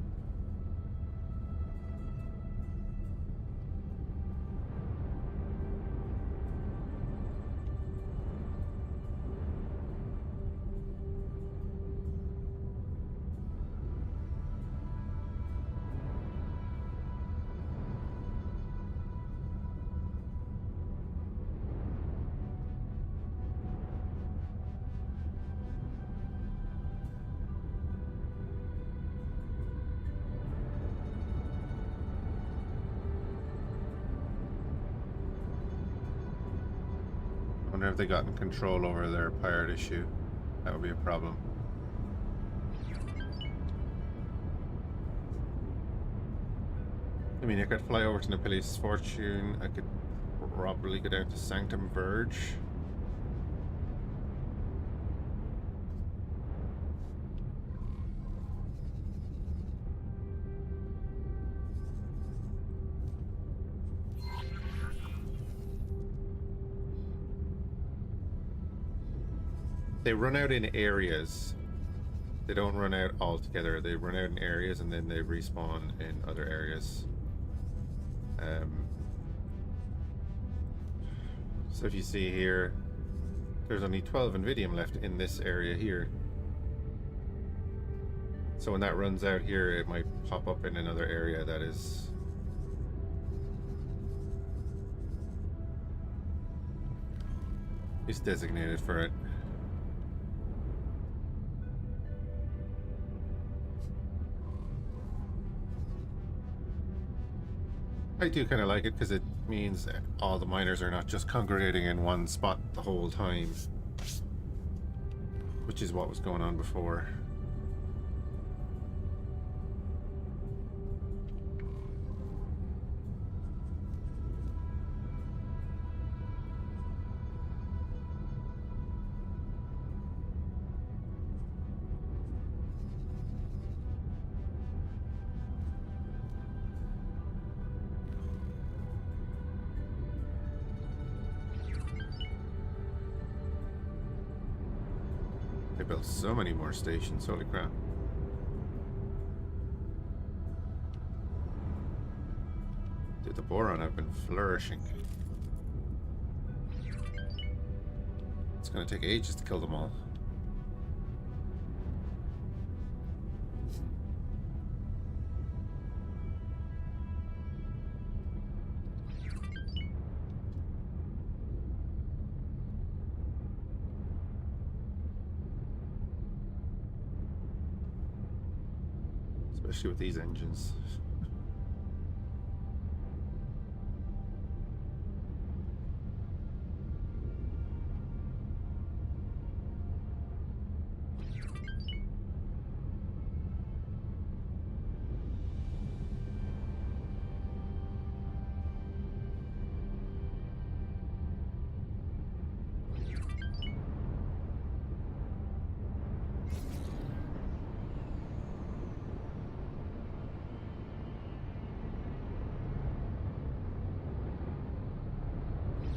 I wonder if they gotten control over their pirate issue. That would be a problem. I mean, I could fly over to Nepalese Fortune. I could probably go down to Sanctum Verge. They run out in areas. They don't run out altogether. They run out in areas and then they respawn in other areas. So if you see here, there's only 12 Invidium left in this area here. So when that runs out here, it might pop up in another area that is designated for it. I do kind of like it because it means that all the miners are not just congregating in one spot the whole time, which is what was going on before. built so many more stations, holy crap. Dude, the boron have been flourishing. It's gonna take ages to kill them all. Especially with these engines.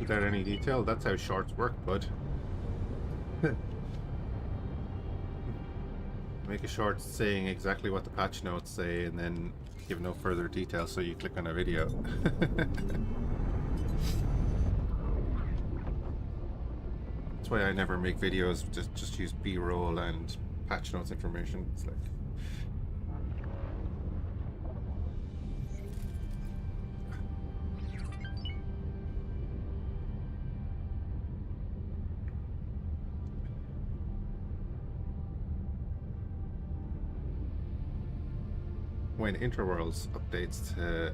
Without any detail, that's how shorts work, bud. Make a short saying exactly what the patch notes say and then give no further detail, so you click on a video. That's why I never make videos, just use B-roll and patch notes information. It's like when Interworlds updates to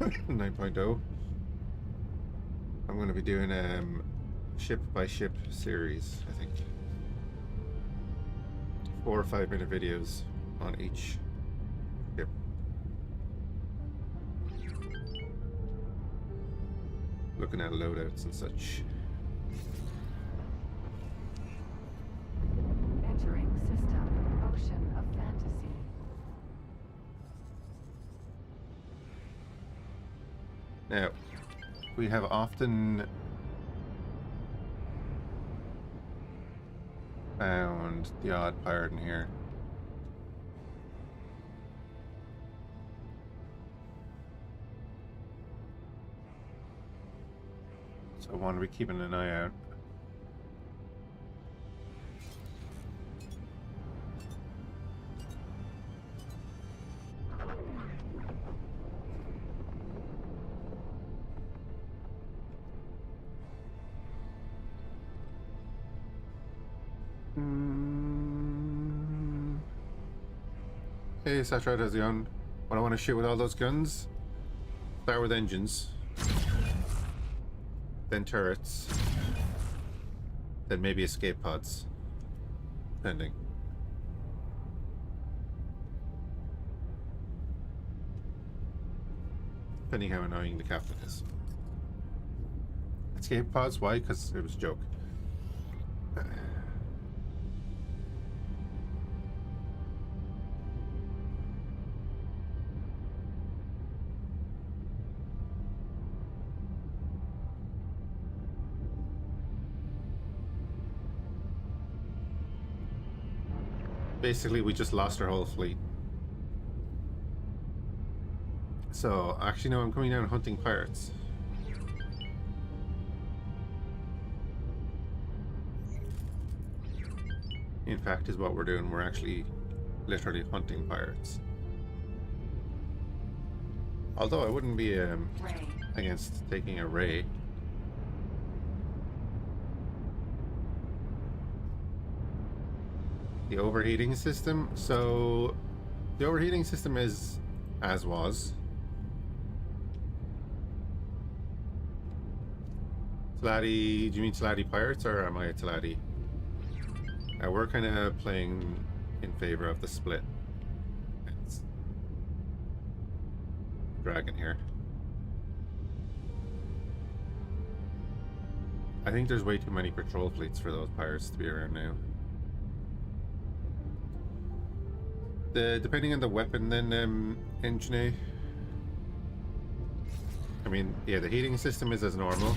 9.0, I'm going to be doing ship by ship series, I think. 4 or 5 minute videos on each ship. Looking at loadouts and such. Entering system. Ocean of fantasy. Now, we have often found the odd pirate in here. So I want to be keeping an eye out. Hey, Satra, how's it going? What I want to shoot with all those guns? Start with engines, then turrets, then maybe escape pods, depending. Depending how annoying the captain is. Escape pods, why? Because it was a joke. Basically, we just lost our whole fleet. So, actually, no, I'm coming down hunting pirates. In fact, is what we're doing. We're actually literally hunting pirates. Although I wouldn't be against taking a ray. The overheating system. So the overheating system is as was. Talati, do you mean Talati pirates or am I a Talati? We're kind of playing in favor of the split. It's dragon here. I think there's way too many patrol fleets for those pirates to be around now. Depending on the weapon, then engine. I mean, yeah, the heating system is as normal.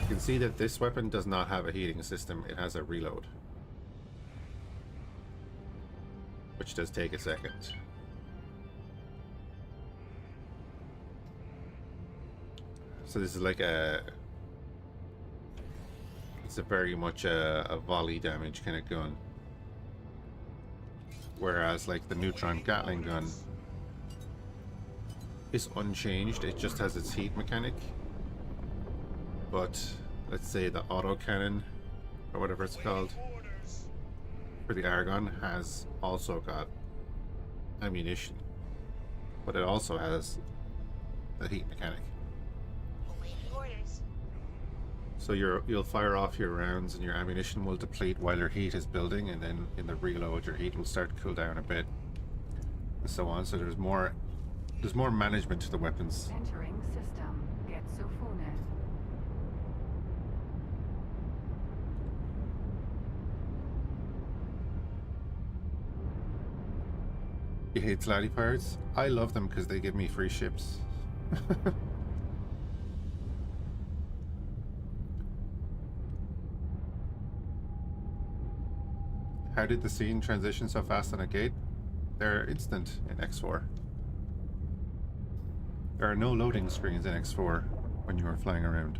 You can see that this weapon does not have a heating system, it has a reload. Which does take a second. So this is like it's a very much a volley damage kind of gun. Whereas like the neutron Gatling gun is unchanged, it just has its heat mechanic. But let's say the autocannon, or whatever it's called, for the Argon has also got ammunition. But it also has the heat mechanic. Awaiting orders. So you'll fire off your rounds and your ammunition will deplete while your heat is building, and then in the reload your heat will start to cool down a bit, and so on. So there's more management to the weapons. Entering system. Get Sufune. You hate Slatty Pirates? I love them because they give me free ships. How did the scene transition so fast on a gate? They're instant in X4. There are no loading screens in X4 when you are flying around.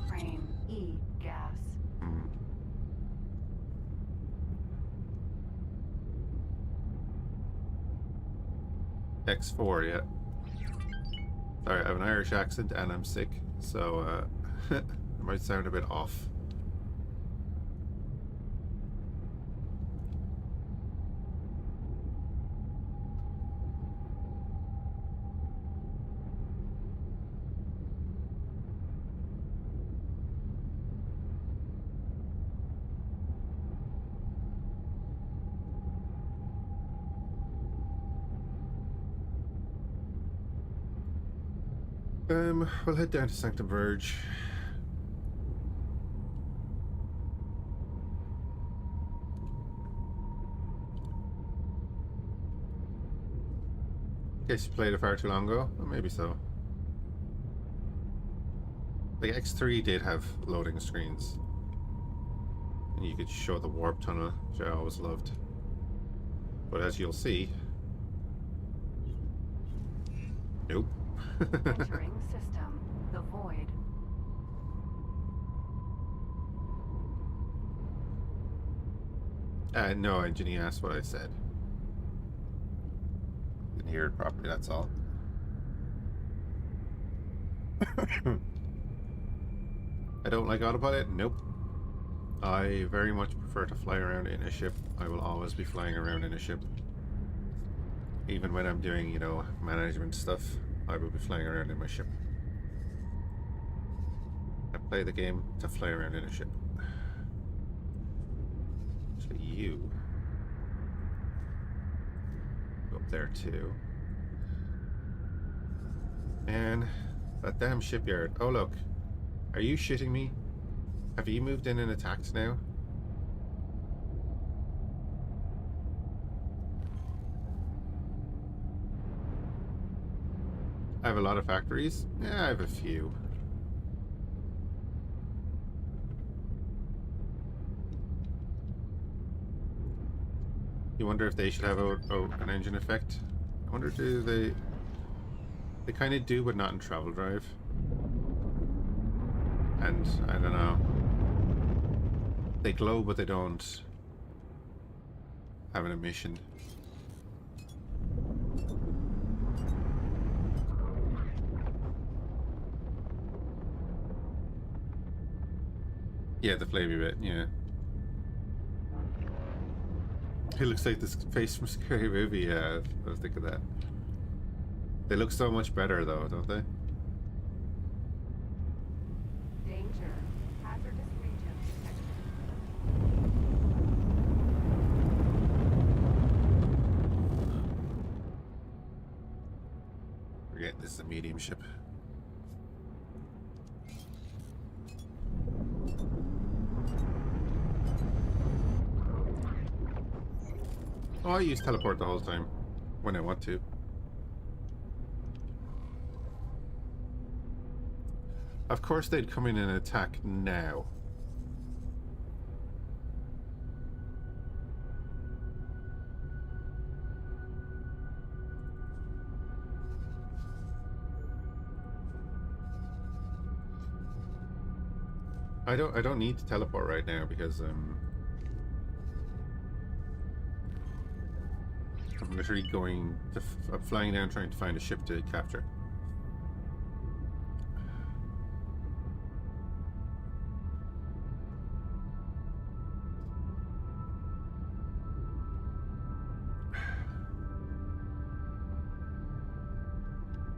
Crane. E. Gas. X4, yeah. Sorry, I have an Irish accent and I'm sick, so it might sound a bit off. We'll head down to Sanctum Verge. Guess you played it far too long ago? Well, maybe so. Like X3 did have loading screens. And you could show the warp tunnel, which I always loved. But as you'll see... Nope. Entering system. The Void. No, engineer asked what I said. Didn't hear it properly, that's all. I don't like autopilot? Nope. I very much prefer to fly around in a ship. I will always be flying around in a ship. Even when I'm doing, you know, management stuff, I will be flying around in my ship. I play the game to fly around in a ship. So you go up there too. And that damn shipyard. Oh look, are you shitting me? Have you moved in and attacked now? I have a lot of factories. Yeah, I have a few. You wonder if they should have an engine effect? I wonder, do they... They kind of do, but not in travel drive. And, I don't know. They glow, but they don't have an emission. Yeah, the flavor bit, yeah. It looks like this face from Scary Movie, yeah, I was thinking that. They look so much better though, don't they? Danger. Forget this is a medium ship. Oh, I use teleport the whole time when I want to. Of course they'd come in and attack now. I don't need to teleport right now because I'm literally going to I'm flying down trying to find a ship to capture.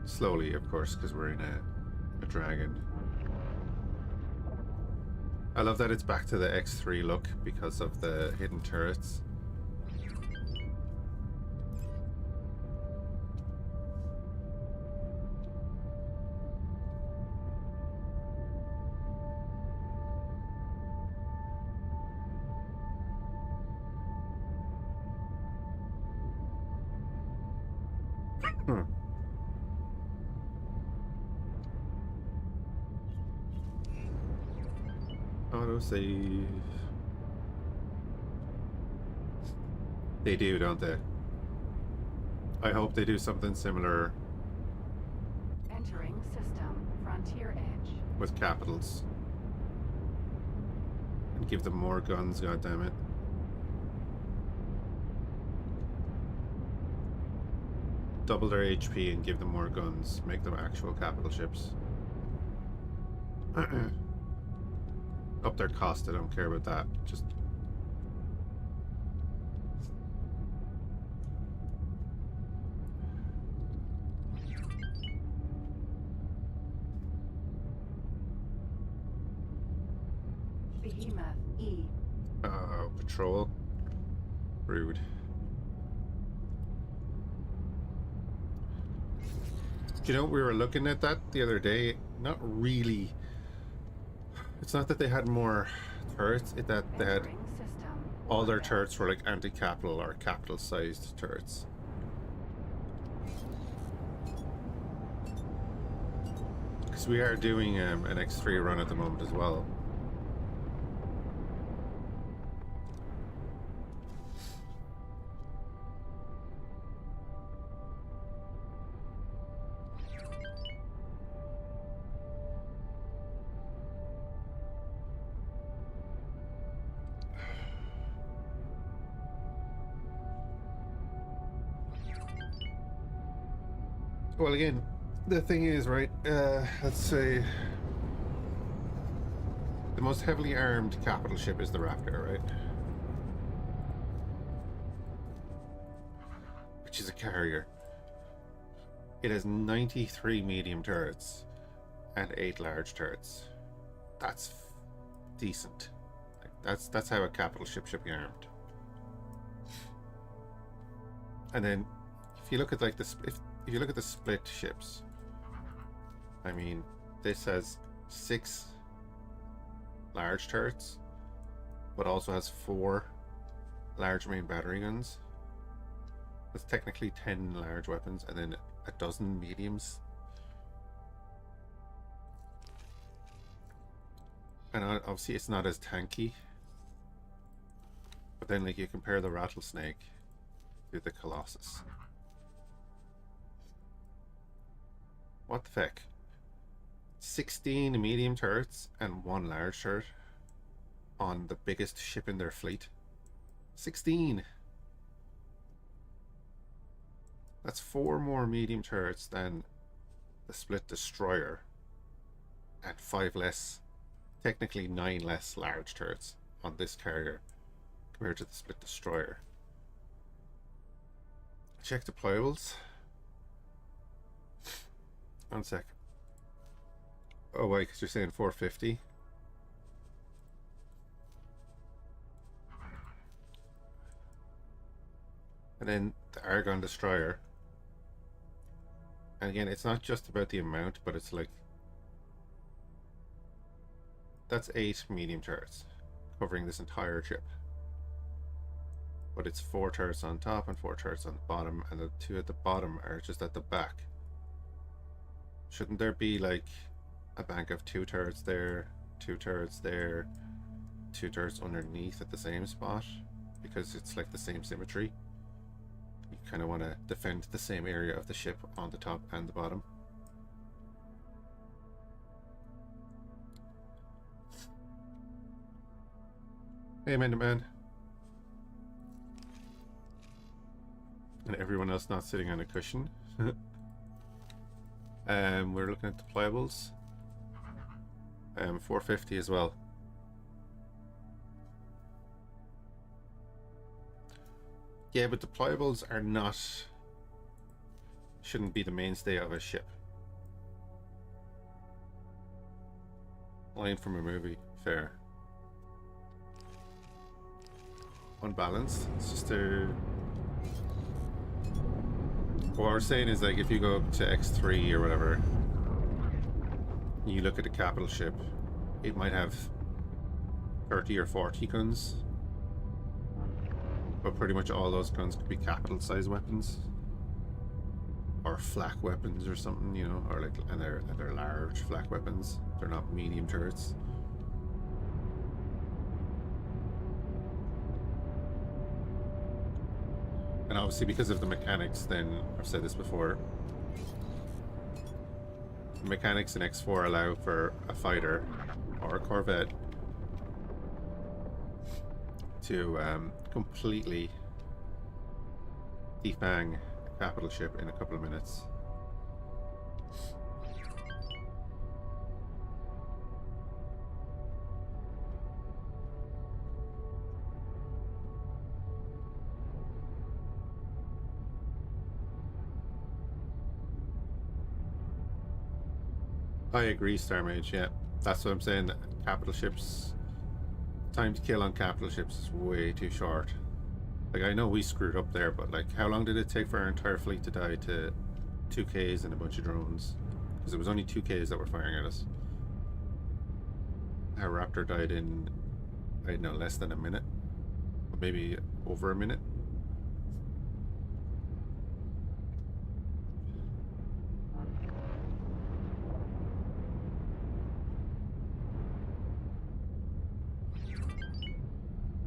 Slowly, of course, because we're in a dragon. I love that it's back to the X3 look because of the hidden turrets. Autosave. They do, don't they? I hope they do something similar Entering system. Frontier edge. with capitals. And give them more guns, goddammit. Double their HP and give them more guns. Make them actual capital ships. Up their cost, I don't care about that. Just Behemoth E. patrol. Rude. Do you know, we were looking at that the other day. Not really. It's not that they had more turrets, it's that they had Entering system. all their turrets were like anti-capital or capital-sized turrets. Because we are doing an X3 run at the moment as well. Well, again, the thing is, right, let's say the most heavily armed capital ship is the Raptor, right? Which is a carrier. It has 93 medium turrets and 8 large turrets. That's decent. Like, that's how a capital ship should be armed. And then if you look at like this, if you look at the split ships, I mean, this has 6 large turrets, but also has 4 large main battery guns. That's technically 10 large weapons, and then a dozen mediums. And obviously it's not as tanky. But then like you compare the Rattlesnake to the Colossus. What the feck? 16 medium turrets and 1 large turret on the biggest ship in their fleet. 16! That's 4 more medium turrets than the split destroyer, and 5 less, technically 9 less large turrets on this carrier compared to the split destroyer. Check deployables. 1 sec. Oh wait, because you're saying 450. And then the Argon destroyer And again, it's not just about the amount, but it's like that's 8 medium turrets covering this entire ship. But it's 4 turrets on top and 4 turrets on the bottom, and the 2 at the bottom are just at the back. Shouldn't there be like a bank of 2 turrets there, 2 turrets there, 2 turrets underneath at the same spot? Because it's like the same symmetry. You kind of want to defend the same area of the ship on the top and the bottom. Hey, Amanda Man. And everyone else not sitting on a cushion. We're looking at deployables. 450 as well. Yeah, but deployables are not... shouldn't be the mainstay of a ship. Line from a movie. Fair. Unbalanced. It's just a... What we're saying is, like, if you go up to X3 or whatever, you look at a capital ship, it might have 30 or 40 guns, but pretty much all those guns could be capital size weapons or flak weapons or something, you know, or like, and they're large flak weapons. They're not medium turrets. And obviously, because of the mechanics, then I've said this before, the mechanics in X4 allow for a fighter or a corvette to completely defang a capital ship in a couple of minutes. I agree, Star Mage, yeah. That's what I'm saying. Capital ships, time to kill on capital ships is way too short. Like, I know we screwed up there, but like, how long did it take for our entire fleet to die to 2Ks and a bunch of drones? Because it was only 2Ks that were firing at us. Our Raptor died in, I don't know, less than a minute. Maybe over a minute.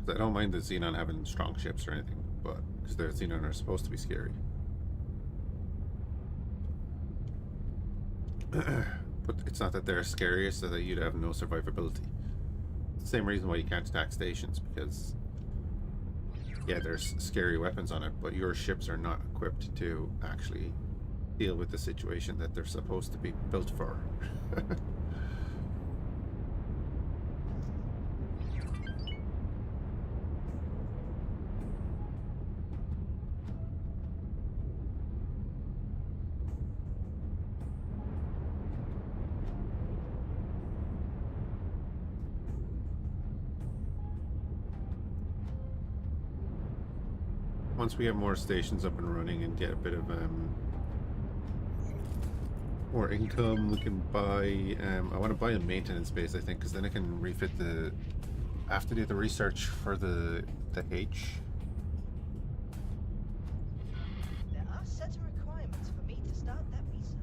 I don't mind the Xenon having strong ships or anything, but because the Xenon are supposed to be scary. But it's not that they're scary, it's that you'd have no survivability. It's the same reason why you can't attack stations, because yeah, there's scary weapons on it, but your ships are not equipped to actually deal with the situation that they're supposed to be built for. Once we get more stations up and running and get a bit of more income, we can buy I want to buy a maintenance base, I think, because then I can refit the... I have to do the research for the H. There are set of requirements for me to start that research.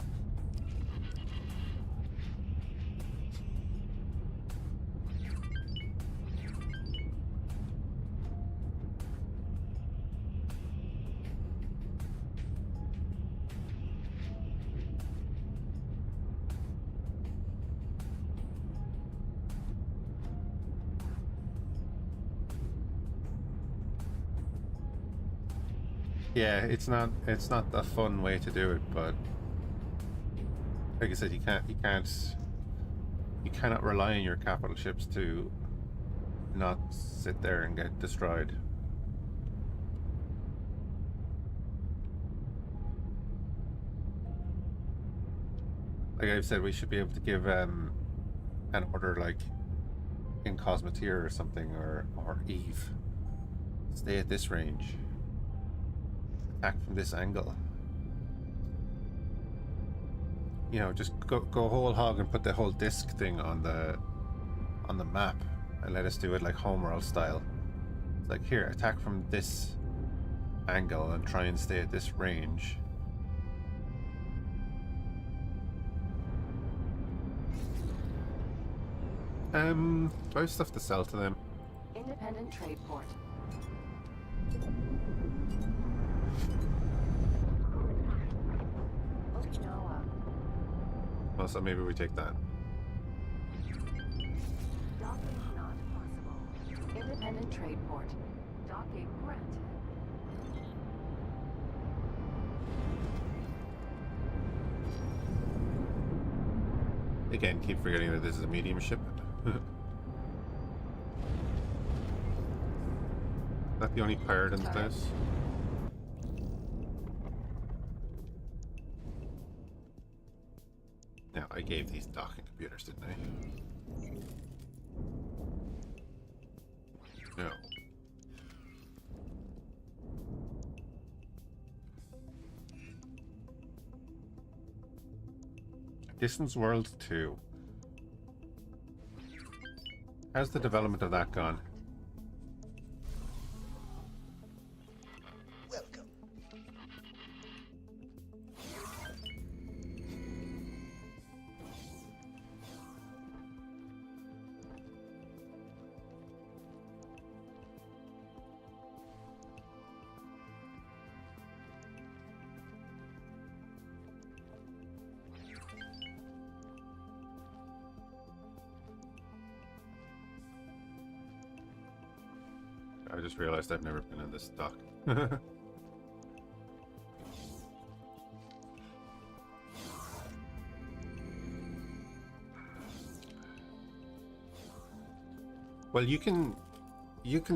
Yeah, it's not the fun way to do it, but like I said, you cannot rely on your capital ships to not sit there and get destroyed. Like I've said, we should be able to give an order like in Cosmeteer or something, or Eve. Stay at this range. Attack from this angle. you know, just go whole hog and put the whole disc thing on the map and let us do it like homeworld style. It's like, here, attack from this angle and try and stay at this range. Do I have stuff to sell to them? Independent trade port. Okinawa. Well, so maybe we take that. Docking not possible. Independent trade port. Docking granted. Again, keep forgetting that this is a medium ship. That the only pirate in the place? Now, I gave these docking computers, didn't I? No. Distance World 2. How's the development of that gone? Welcome. I just realized I've never been in this dock. Well, you can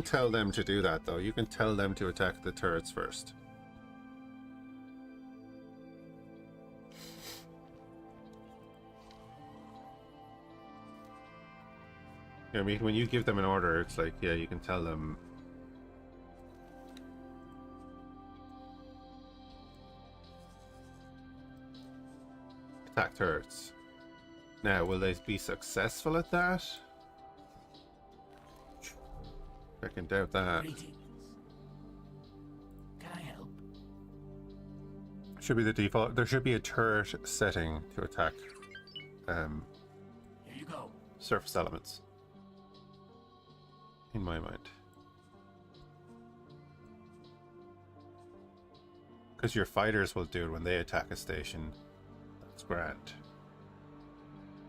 tell them to do that though. You can tell them to attack the turrets first. I mean, when you give them an order, it's like, yeah, you can tell them. Attack turrets. Now, will they be successful at that? I can doubt that. Greetings. Can I help? Should be the default. There should be a turret setting to attack Here you go. surface elements. In my mind. Because your fighters will do it when they attack a station. That's grand.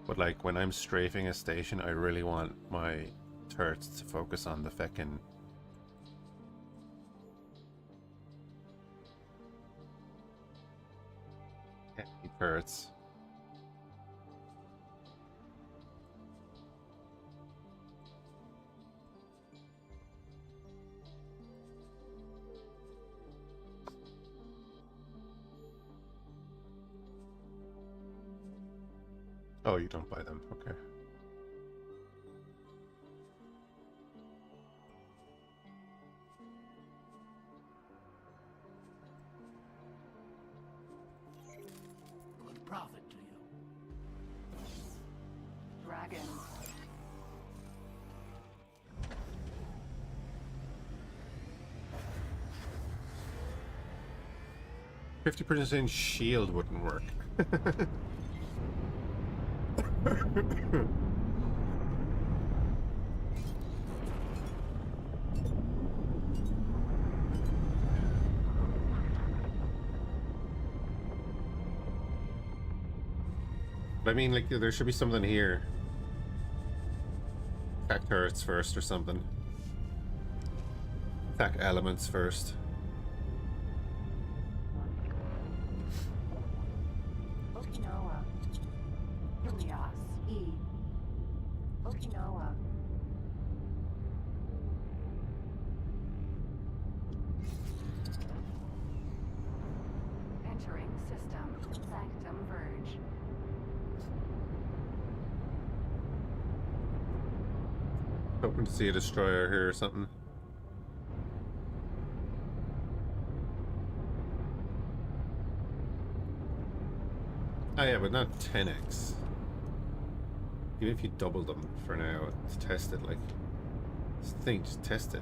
But like when I'm strafing a station, I really want my turrets to focus on the feckin' enemy turrets. Oh, you don't buy them. Okay. Good profit to you. Dragons. 50% shield wouldn't work. I mean, like, there should be something here. Attack turrets first or something. Attack elements first. Okinawa. Fhiachs. E. Okinawa. Entering system. Sanctum Verge. Hoping to see a destroyer here or something. Oh yeah, but not 10x. Even if you double them for now to test it, like, this thing, just test it.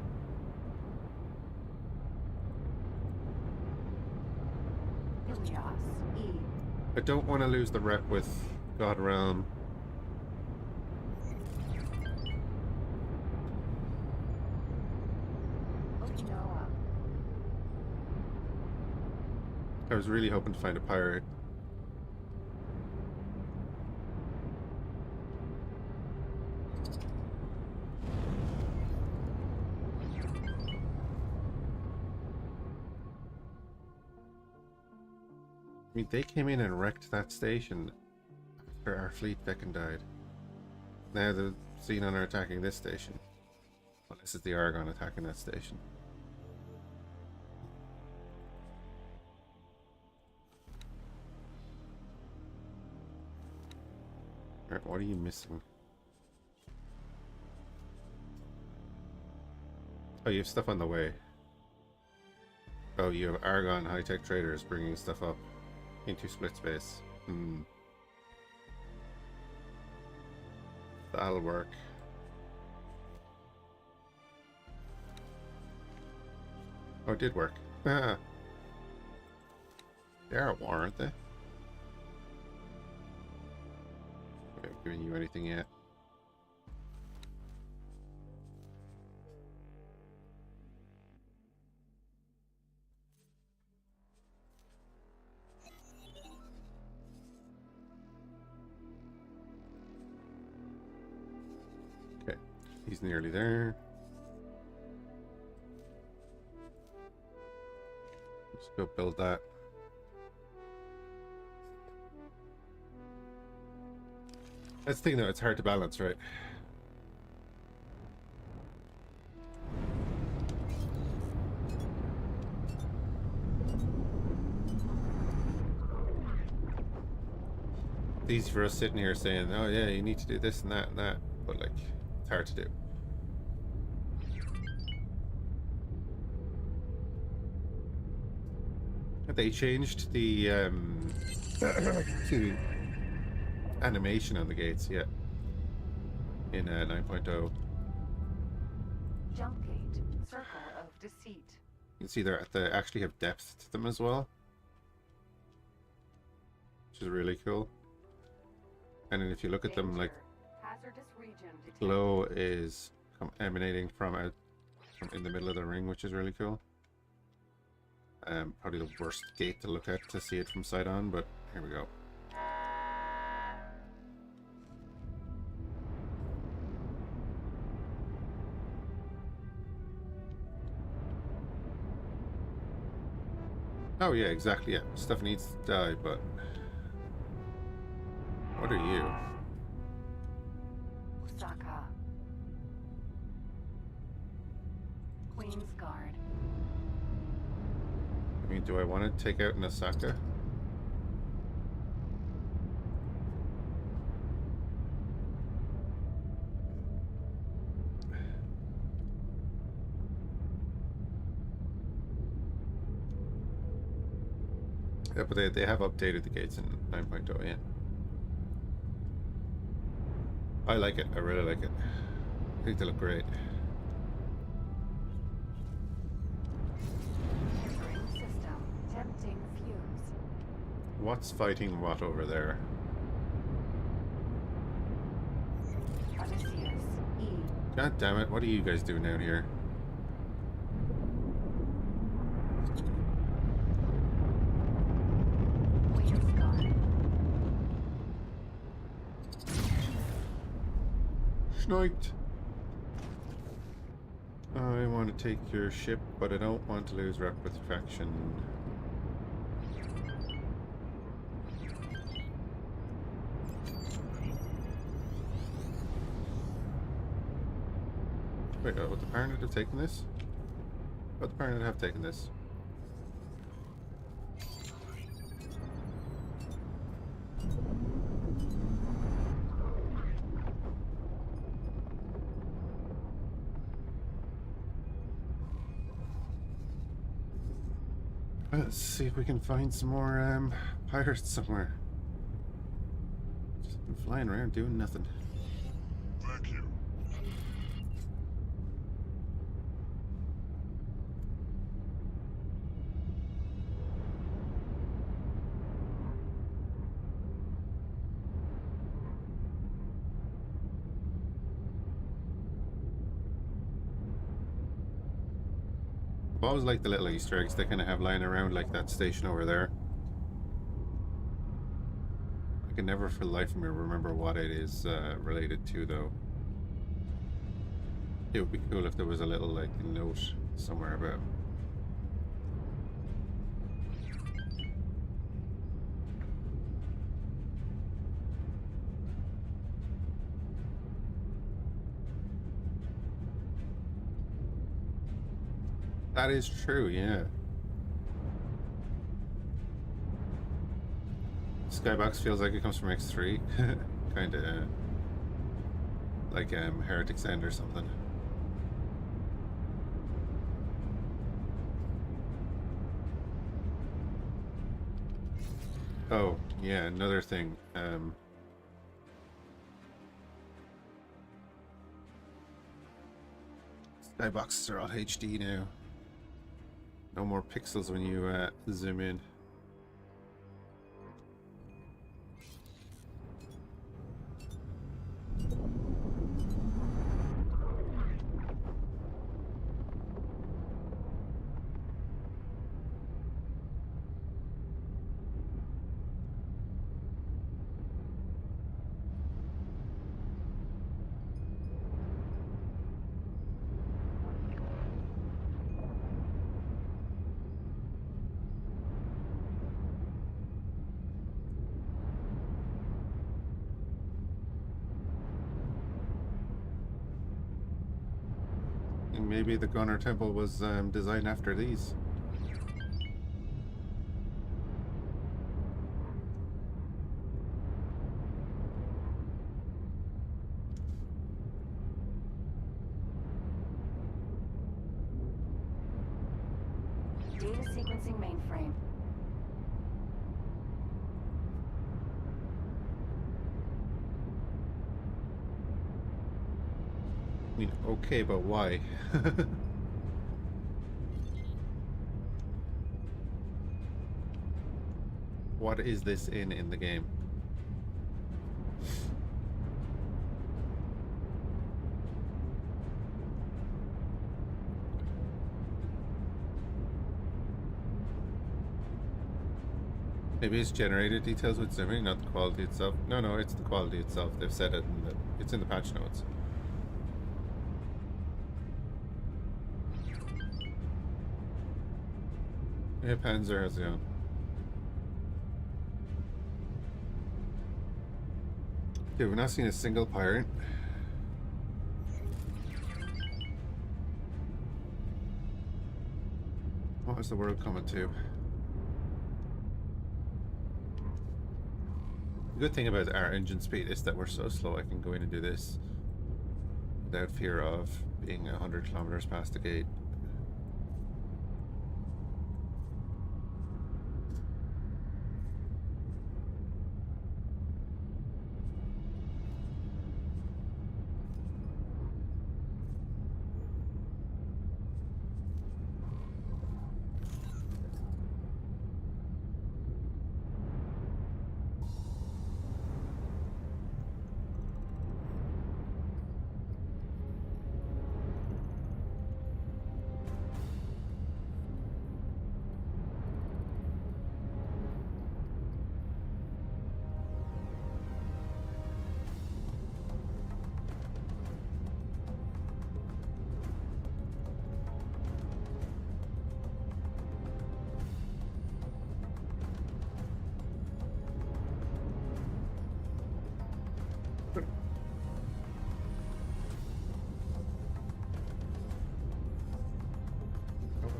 Fhiachs, E. I don't want to lose the rep with God Realm. Okinawa. I was really hoping to find a pirate. I mean, they came in and wrecked that station after our fleet Beacon died. Now the Xenon are attacking this station. Well, this is the Argon attacking that station. Alright, what are you missing? Oh, you have stuff on the way. Oh, you have Argon high-tech traders bringing stuff up into split space. Hmm. That'll work. Oh, it did work. Ah. They're at war, aren't they? I haven't given you anything yet. Okay, he's nearly there. Let's go build that. That's the thing though, it's hard to balance, right? It's easy for us sitting here saying, oh yeah, you need to do this and that, but like, it's hard to do. They changed the excuse me, animation on the gates, yeah, in 9.0. Jump gate. Circle of Deceit. You can see they actually have depth to them as well, which is really cool. And then if you look at them, like, Hazardous region detected. glow is emanating from out from in the middle of the ring, which is really cool. Probably the worst gate to look at to see it from sight on, but here we go. Oh yeah, exactly, yeah. Stuff needs to die, but... What are you? Osaka. Queen's Guard. I mean, do I want to take out Osaka? Yeah, but they have updated the gates in 9.0, yeah. I like it. I really like it. I think they look great. Entering system. Tempting fuse. What's fighting what over there? Odysseus. E. God damn it, what are you guys doing down here? Queen's Guard. Sniped! I want to take your ship, but I don't want to lose rep with faction. Wait, would the Parent have taken this? Would the Parent have taken this? Let's see if we can find some more pirates somewhere. I'm flying around doing nothing. Thank you. I've always liked the little Easter eggs they kind of have lying around, like that station over there. I can never for the life of me remember what it is related to, though. It would be cool if there was a little, like, note somewhere about. That is true, yeah. Skybox feels like it comes from X3. Kinda like Heretic's End or something. Oh, yeah, another thing. Skyboxes are all HD now. No more pixels when you zoom in. Maybe the Gunner Temple was designed after these. Data sequencing mainframe. I mean, okay, but why? What is this in the game? Maybe it's generated details with zooming, not the quality itself. No, it's the quality itself. They've said it, it's in the patch notes. Yeah, Panzer has the own. Okay, we've not seen a single pirate. What is the world coming to? The good thing about our engine speed is that we're so slow I can go in and do this without fear of being 100 kilometers past the gate.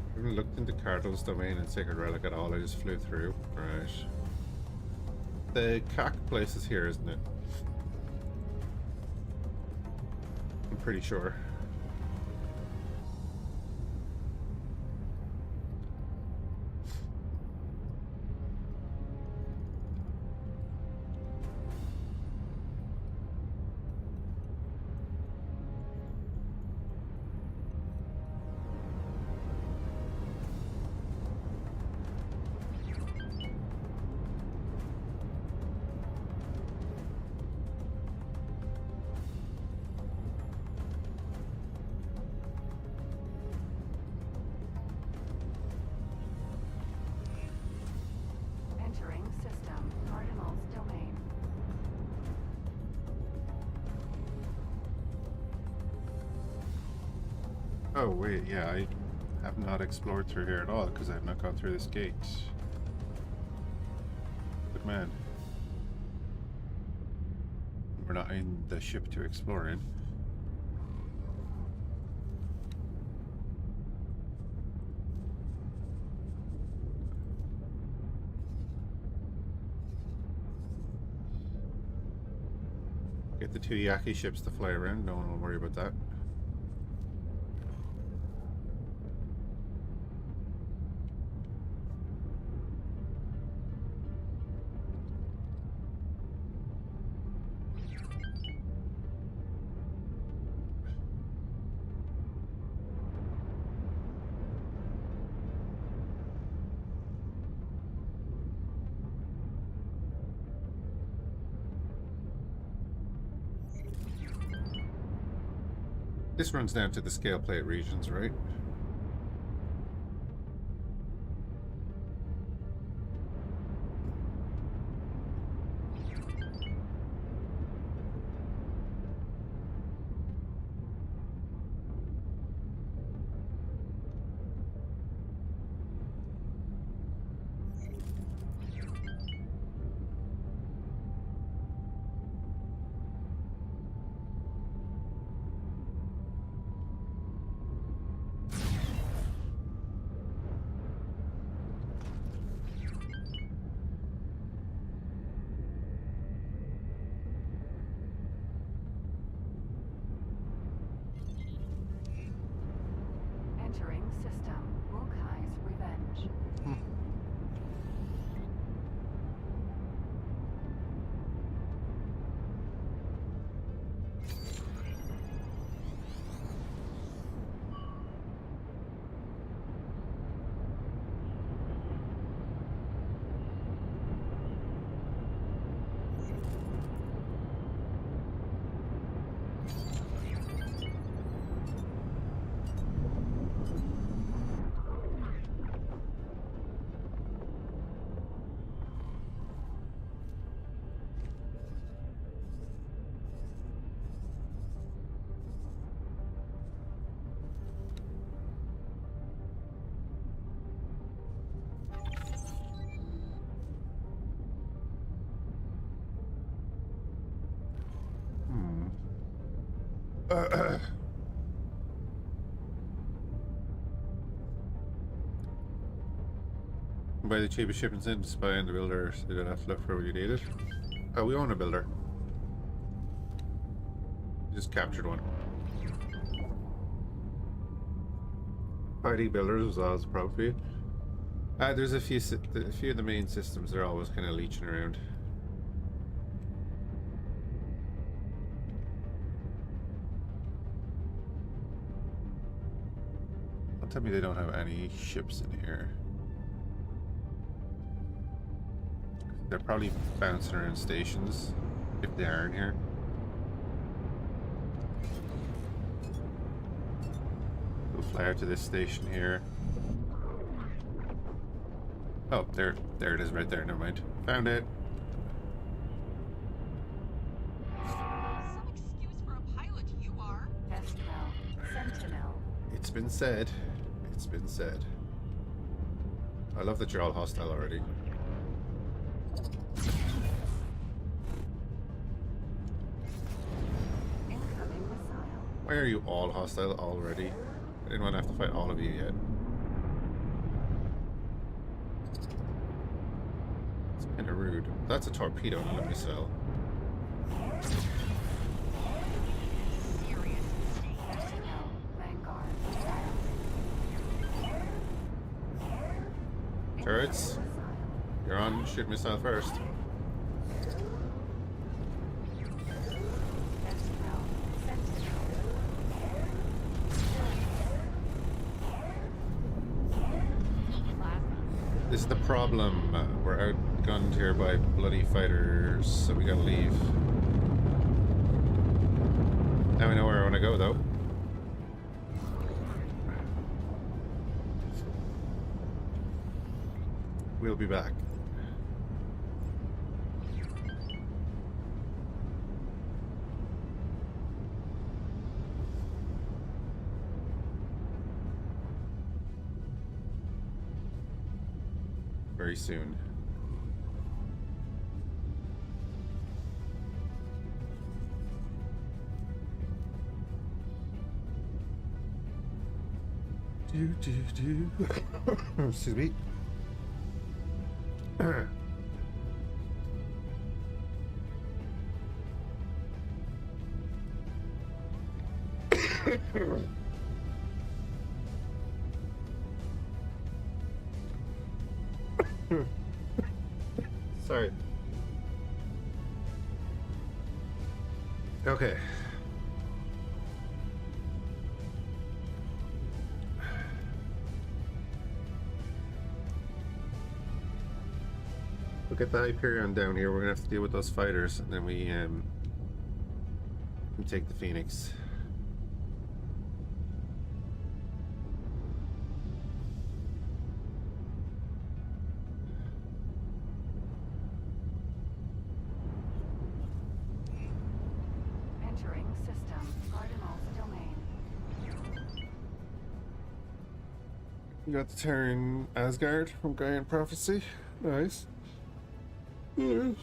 I haven't looked into Cardinal's domain and Sacred Relic at all. I just flew through. Right. The CAC place is here, isn't it? I'm pretty sure. Oh wait, yeah, I have not explored through here at all because I have not gone through this gate. Good man. We're not in the ship to explore in. Get the two Yaki ships to fly around, no one will worry about that. This runs down to the scale plate regions, right? Entering system. Mukai's Revenge. Buy the cheapest shipments in to spy on the builder, so you don't have to look for where you need it. Oh, we own a builder. Just captured one. Fighting builders was always a problem for you. There's a few of the main systems they're always kind of leeching around. Don't tell me they don't have any ships in here. They're probably bouncing around stations, if they are in here. We'll fly out to this station here. Oh, there it is right there, never mind. Found it. Some excuse for a pilot you are. Estel. Sentinel. It's been said. It's been said. I love that you're all hostile already. Incoming missile. Why are you all hostile already? I didn't want to have to fight all of you yet. It's kind of rude. That's a torpedo, not a missile. Serious mistake. Sentinel. Vanguard. Turrets, Missile. you're on shoot missile first. Estel. Sentinel. This is the problem. We're outgunned here by bloody fighters, so we gotta leave. Now we know where I want to go, though. We'll be back. very soon. Excuse me. Sorry. Okay. We'll get the Hyperion down here. We're gonna have to deal with those fighters, and then we take the Phoenix. Entering system. Cardinal's domain. You got the Terran Asgard from Gaian Prophecy. Nice. Yes.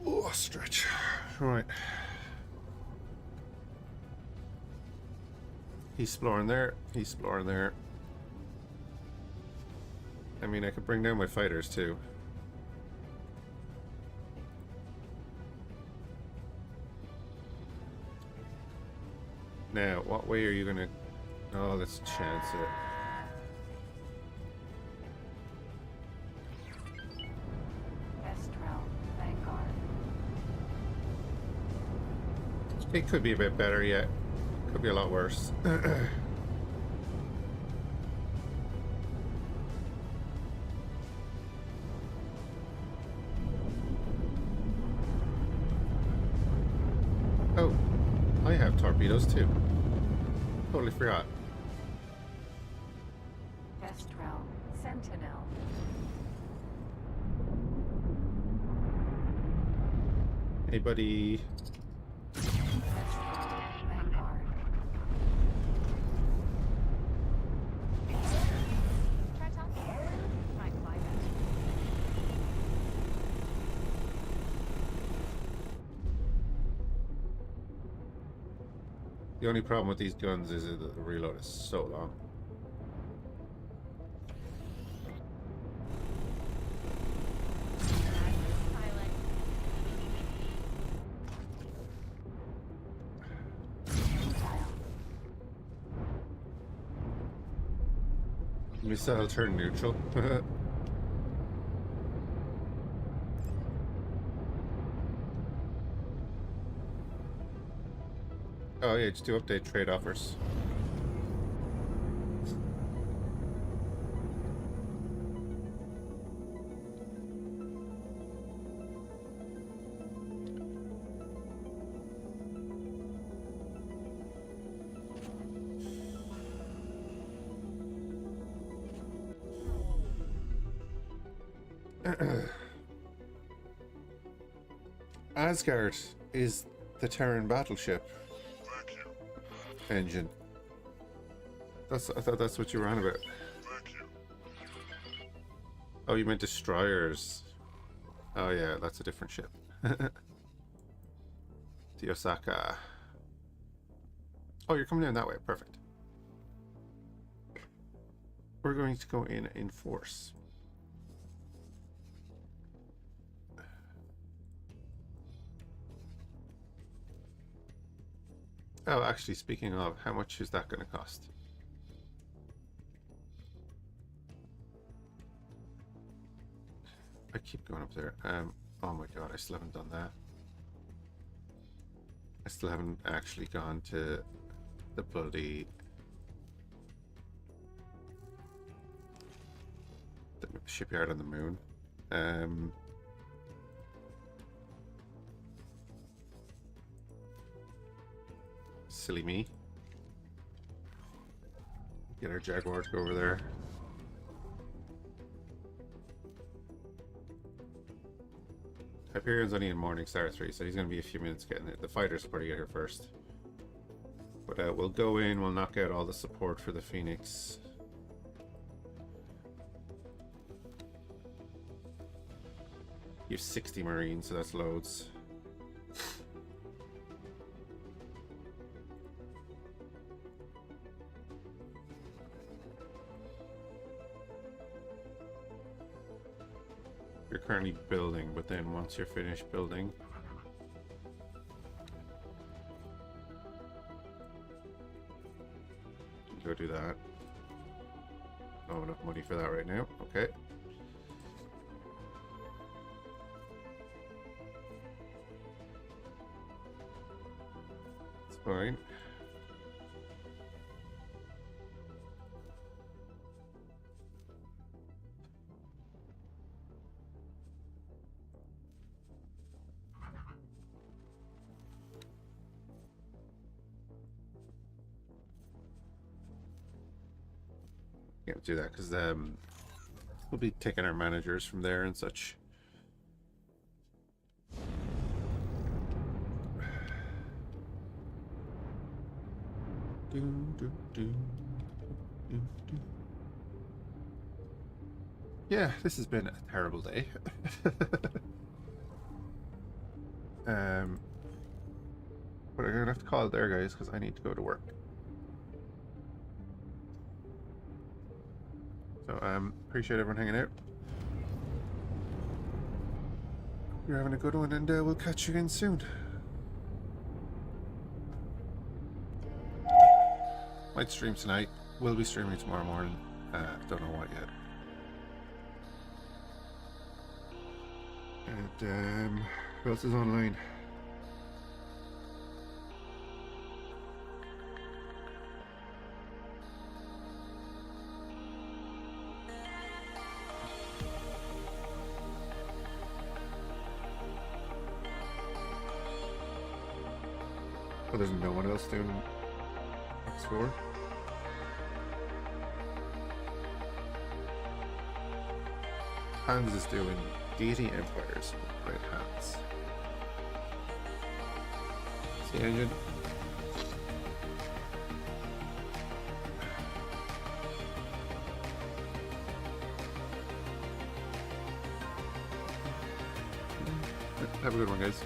Oh, stretch. Right. He's exploring there. He's exploring there. I mean, I could bring down my fighters too. Now, what way are you gonna... Oh, let's chance it. It could be a bit better yet. Could be a lot worse. Oh, I have torpedoes too. Totally forgot. Estral, Sentinel. Hey, buddy. Vanguard. Try talking. Might fly back. The only problem with these guns is that the reload is so long. Pilot. Missile turn neutral. Oh yeah, just do update trade offers. Asgard is the Terran battleship Thank you. engine. I thought that's what you were on about. Thank you. Oh, you meant destroyers. Oh yeah, that's a different ship. The Osaka. Oh, you're coming down that way. Perfect. We're going to go in force. Oh, actually, speaking of, how much is that going to cost? I keep going up there. Oh my god, I still haven't done that. I still haven't actually gone to the bloody... the shipyard on the moon. Silly me. Get our Jaguar to go over there. Hyperion's only in Morningstar 3, so he's going to be a few minutes getting it. The fighters will probably get here first. But we'll go in, we'll knock out all the support for the Phoenix. have 60 Marines, so that's loads. You're currently building, but then once you're finished building, go do that. Not enough money for that right now. Okay. It's fine. Can't do that because we'll be taking our managers from there and such. Yeah, this has been a terrible day. But I'm gonna have to call it there, guys, because I need to go to work. So appreciate everyone hanging out. You're having a good one, and we'll catch you again soon. Might stream tonight. Will be streaming tomorrow morning. Don't know what yet. And who else is online? Oh, there's no one else doing X4? Hans is doing Deity Empires with red hats. See engine? Have a good one, guys.